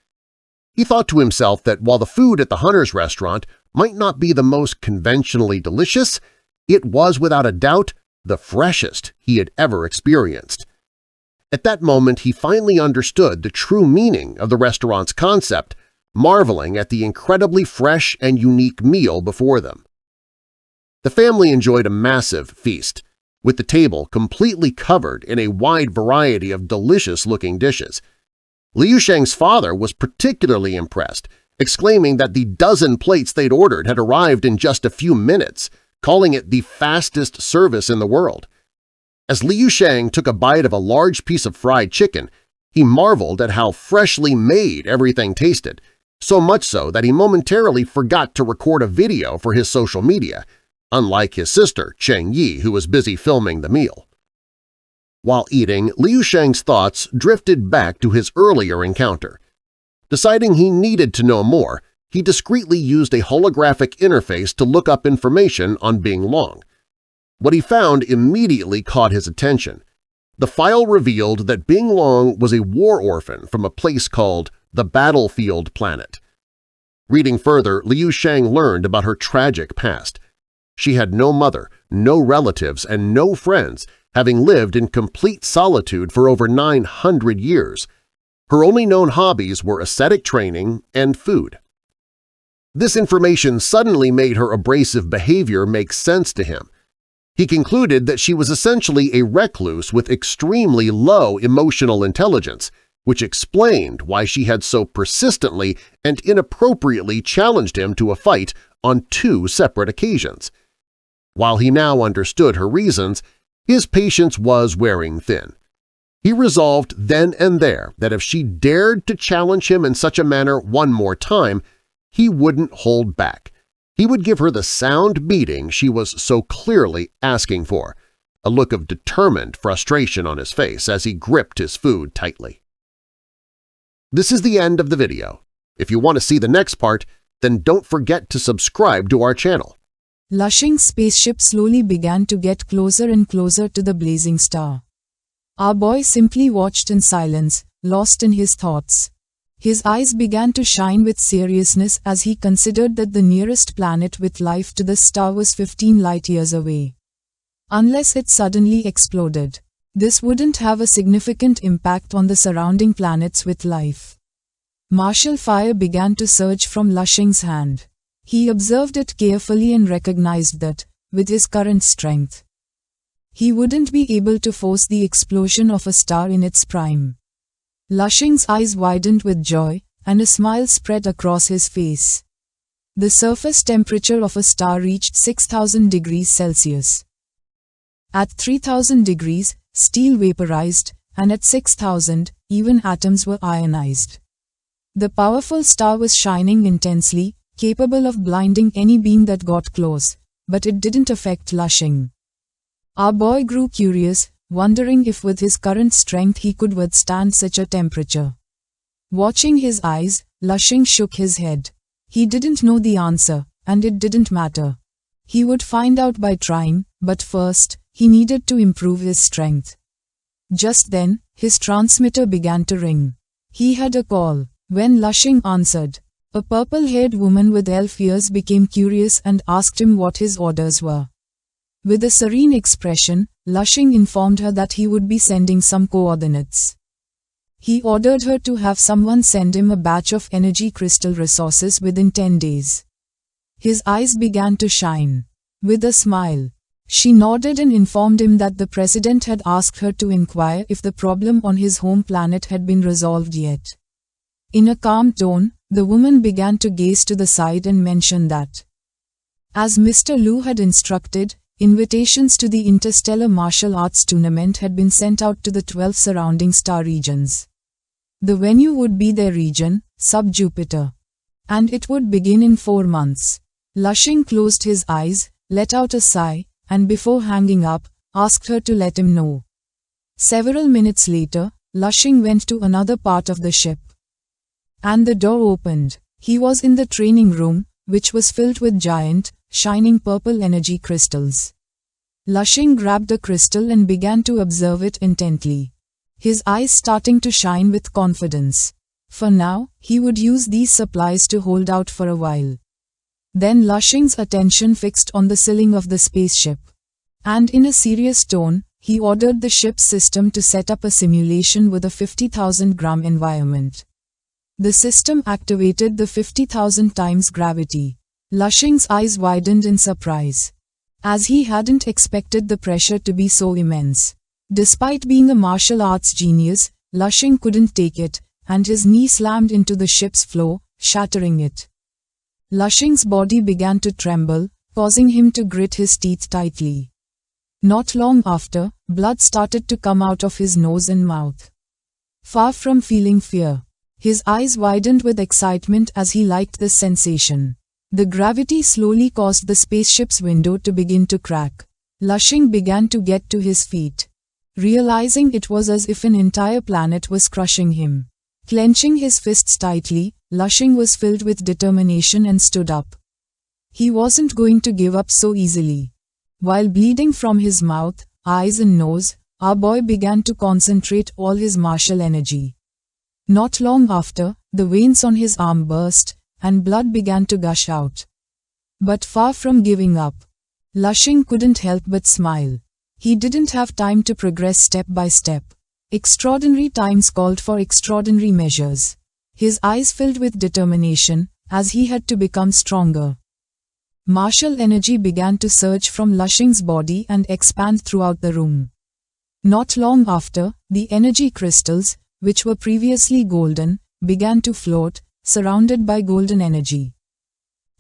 He thought to himself that while the food at the Hunter's restaurant might not be the most conventionally delicious, it was without a doubt the freshest he had ever experienced. At that moment, he finally understood the true meaning of the restaurant's concept, marveling at the incredibly fresh and unique meal before them. The family enjoyed a massive feast, with the table completely covered in a wide variety of delicious-looking dishes. Liu Sheng's father was particularly impressed, exclaiming that the dozen plates they'd ordered had arrived in just a few minutes, calling it the fastest service in the world. As Liu Sheng took a bite of a large piece of fried chicken, he marveled at how freshly made everything tasted, so much so that he momentarily forgot to record a video for his social media, unlike his sister, Cheng Yi, who was busy filming the meal. While eating, Liu Sheng's thoughts drifted back to his earlier encounter. Deciding he needed to know more, he discreetly used a holographic interface to look up information on Bing Long. What he found immediately caught his attention. The file revealed that Bing Long was a war orphan from a place called the Battlefield Planet. Reading further, Liu Sheng learned about her tragic past. She had no mother, no relatives, and no friends, having lived in complete solitude for over 900 years. Her only known hobbies were ascetic training and food. This information suddenly made her abrasive behavior make sense to him. He concluded that she was essentially a recluse with extremely low emotional intelligence, which explained why she had so persistently and inappropriately challenged him to a fight on 2 separate occasions. While he now understood her reasons, his patience was wearing thin. He resolved then and there that if she dared to challenge him in such a manner one more time, he wouldn't hold back. He would give her the sound beating she was so clearly asking for, a look of determined frustration on his face as he gripped his food tightly. This is the end of the video. If you want to see the next part, then don't forget to subscribe to our channel. Lushing's spaceship slowly began to get closer and closer to the blazing star. Our boy simply watched in silence, lost in his thoughts. His eyes began to shine with seriousness as he considered that the nearest planet with life to the star was 15 light-years away. Unless it suddenly exploded, this wouldn't have a significant impact on the surrounding planets with life. Martial fire began to surge from Lushing's hand. He observed it carefully and recognized that, with his current strength, he wouldn't be able to force the explosion of a star in its prime. Lushing's eyes widened with joy, and a smile spread across his face. The surface temperature of a star reached 6,000 degrees Celsius. At 3,000 degrees, steel vaporized, and at 6,000, even atoms were ionized. The powerful star was shining intensely, capable of blinding any beam that got close, but it didn't affect Lushing. Our boy grew curious, wondering if with his current strength he could withstand such a temperature. Watching his eyes, Lushing shook his head. He didn't know the answer, and it didn't matter. He would find out by trying, but first, he needed to improve his strength. Just then, his transmitter began to ring. He had a call. When Lushing answered, a purple-haired woman with elf ears became curious and asked him what his orders were. With a serene expression, Lushing informed her that he would be sending some coordinates. He ordered her to have someone send him a batch of energy crystal resources within 10 days. His eyes began to shine. With a smile, she nodded and informed him that the president had asked her to inquire if the problem on his home planet had been resolved yet. In a calm tone, the woman began to gaze to the side and mention that, as Mr. Liu had instructed, invitations to the Interstellar Martial Arts Tournament had been sent out to the 12 surrounding star regions. The venue would be their region, Sub-Jupiter. And it would begin in 4 months. Lushing closed his eyes, let out a sigh, and before hanging up, asked her to let him know. Several minutes later, Lushing went to another part of the ship. And the door opened. He was in the training room, which was filled with giant, shining purple energy crystals. Lushing grabbed a crystal and began to observe it intently. His eyes starting to shine with confidence. For now, he would use these supplies to hold out for a while. Then Lushing's attention fixed on the ceiling of the spaceship. And in a serious tone, he ordered the ship's system to set up a simulation with a 50,000 gram environment. The system activated the 50,000 times gravity. Lushing's eyes widened in surprise, as he hadn't expected the pressure to be so immense. Despite being a martial arts genius, Lushing couldn't take it, and his knee slammed into the ship's floor, shattering it. Lushing's body began to tremble, causing him to grit his teeth tightly. Not long after, blood started to come out of his nose and mouth. Far from feeling fear, his eyes widened with excitement as he liked this sensation. The gravity slowly caused the spaceship's window to begin to crack. Lushing began to get to his feet, realizing it was as if an entire planet was crushing him. Clenching his fists tightly, Lushing was filled with determination and stood up. He wasn't going to give up so easily. While bleeding from his mouth, eyes and nose, our boy began to concentrate all his martial energy. Not long after, the veins on his arm burst, and blood began to gush out. But far from giving up, Lushing couldn't help but smile. He didn't have time to progress step by step. Extraordinary times called for extraordinary measures. His eyes filled with determination, as he had to become stronger. Martial energy began to surge from Lushing's body and expand throughout the room. Not long after, the energy crystals, which were previously golden, began to float, surrounded by golden energy,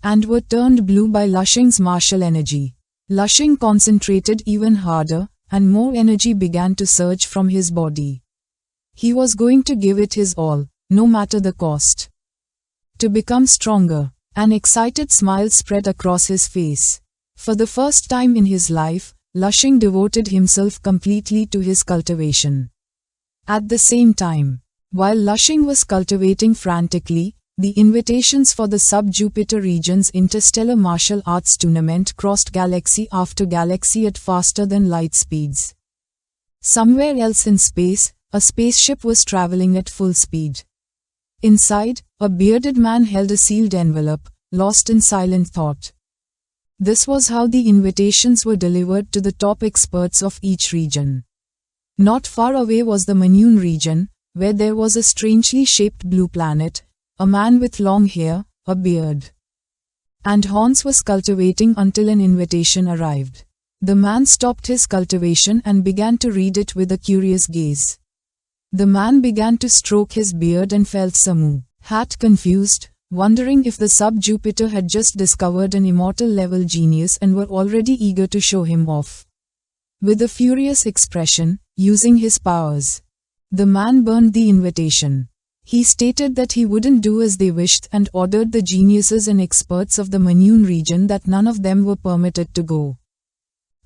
and were turned blue by Lushing's martial energy. Lushing concentrated even harder, and more energy began to surge from his body. He was going to give it his all, no matter the cost. To become stronger, an excited smile spread across his face. For the first time in his life, Lushing devoted himself completely to his cultivation. At the same time, while Lushing was cultivating frantically, the invitations for the Sub-Jupiter region's Interstellar Martial Arts Tournament crossed galaxy after galaxy at faster than light speeds. Somewhere else in space, a spaceship was traveling at full speed. Inside, a bearded man held a sealed envelope, lost in silent thought. This was how the invitations were delivered to the top experts of each region. Not far away was the MANHUA region, where there was a strangely shaped blue planet, a man with long hair, a beard, and horns was cultivating until an invitation arrived. The man stopped his cultivation and began to read it with a curious gaze. The man began to stroke his beard and felt somewhat confused, wondering if the sub-Jupiter had just discovered an immortal-level genius and were already eager to show him off. With a furious expression, using his powers, the man burned the invitation. He stated that he wouldn't do as they wished and ordered the geniuses and experts of the MANHUA region that none of them were permitted to go.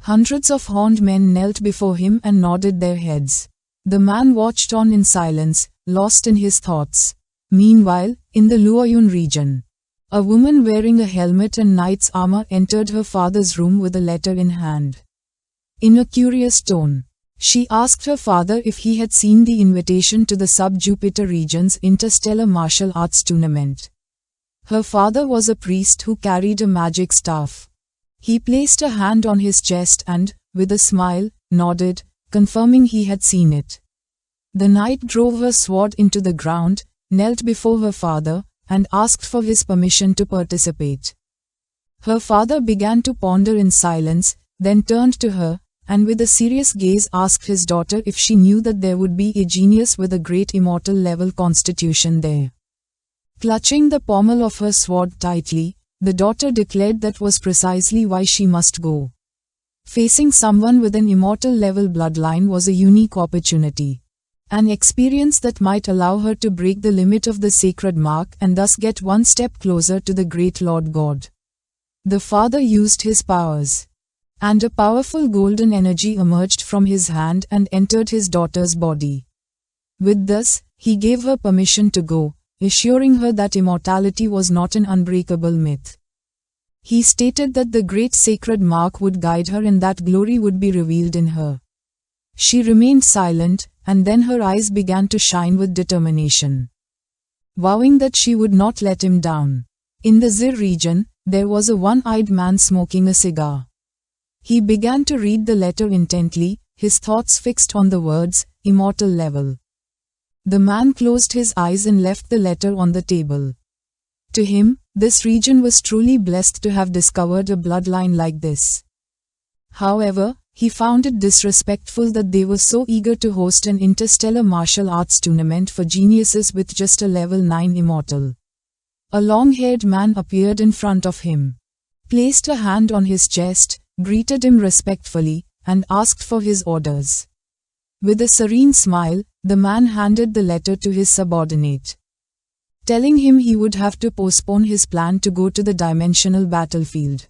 Hundreds of horned men knelt before him and nodded their heads. The man watched on in silence, lost in his thoughts. Meanwhile, in the Luoyun region, a woman wearing a helmet and knight's armor entered her father's room with a letter in hand. In a curious tone, she asked her father if he had seen the invitation to the sub-Jupiter region's interstellar martial arts tournament. Her father was a priest who carried a magic staff. He placed a hand on his chest and, with a smile, nodded, confirming he had seen it. The knight drove her sword into the ground, knelt before her father, and asked for his permission to participate. Her father began to ponder in silence, then turned to her, and with a serious gaze asked his daughter if she knew that there would be a genius with a great immortal-level constitution there. Clutching the pommel of her sword tightly, the daughter declared that was precisely why she must go. Facing someone with an immortal-level bloodline was a unique opportunity. An experience that might allow her to break the limit of the sacred mark and thus get one step closer to the great Lord God. The father used his powers, and a powerful golden energy emerged from his hand and entered his daughter's body. With this, he gave her permission to go, assuring her that immortality was not an unbreakable myth. He stated that the great sacred mark would guide her and that glory would be revealed in her. She remained silent, and then her eyes began to shine with determination, vowing that she would not let him down. In the Zir region, there was a one-eyed man smoking a cigar. He began to read the letter intently, his thoughts fixed on the words, immortal level. The man closed his eyes and left the letter on the table. To him, this region was truly blessed to have discovered a bloodline like this. However, he found it disrespectful that they were so eager to host an interstellar martial arts tournament for geniuses with just a level 9 immortal. A long-haired man appeared in front of him, placed a hand on his chest, greeted him respectfully, and asked for his orders. With a serene smile, the man handed the letter to his subordinate, telling him he would have to postpone his plan to go to the dimensional battlefield.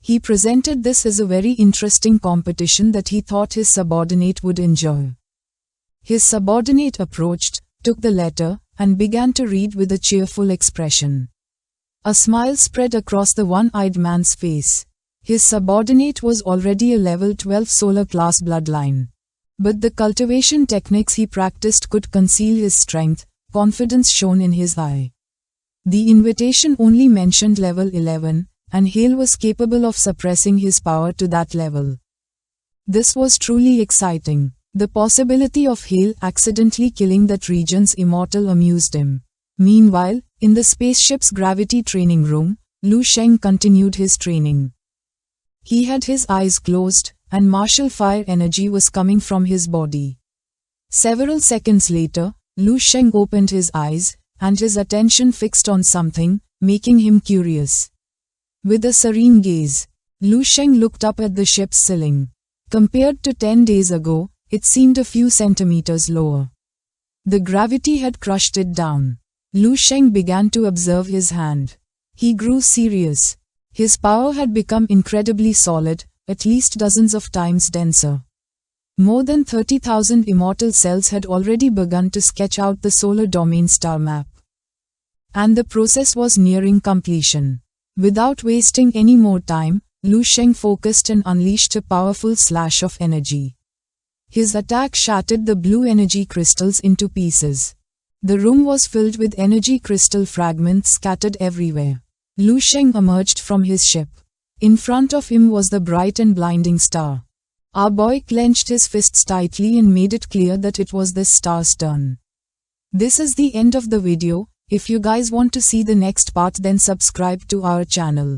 He presented this as a very interesting competition that he thought his subordinate would enjoy. His subordinate approached, took the letter, and began to read with a cheerful expression. A smile spread across the one-eyed man's face. His subordinate was already a level 12 solar class bloodline. But the cultivation techniques he practiced could conceal his strength, confidence shone in his eye. The invitation only mentioned level 11, and Hale was capable of suppressing his power to that level. This was truly exciting. The possibility of Hale accidentally killing that region's immortal amused him. Meanwhile, in the spaceship's gravity training room, Lu Sheng continued his training. He had his eyes closed, and martial fire energy was coming from his body. Several seconds later, Lu Sheng opened his eyes, and his attention fixed on something, making him curious. With a serene gaze, Lu Sheng looked up at the ship's ceiling. Compared to 10 days ago, it seemed a few centimeters lower. The gravity had crushed it down. Lu Sheng began to observe his hand. He grew serious. His power had become incredibly solid, at least dozens of times denser. More than 30,000 immortal cells had already begun to sketch out the solar domain star map. And the process was nearing completion. Without wasting any more time, Lu Sheng focused and unleashed a powerful slash of energy. His attack shattered the blue energy crystals into pieces. The room was filled with energy crystal fragments scattered everywhere. Lu Sheng emerged from his ship. In front of him was the bright and blinding star. Our boy clenched his fists tightly and made it clear that it was this star's turn. This is the end of the video. If you guys want to see the next part, then subscribe to our channel.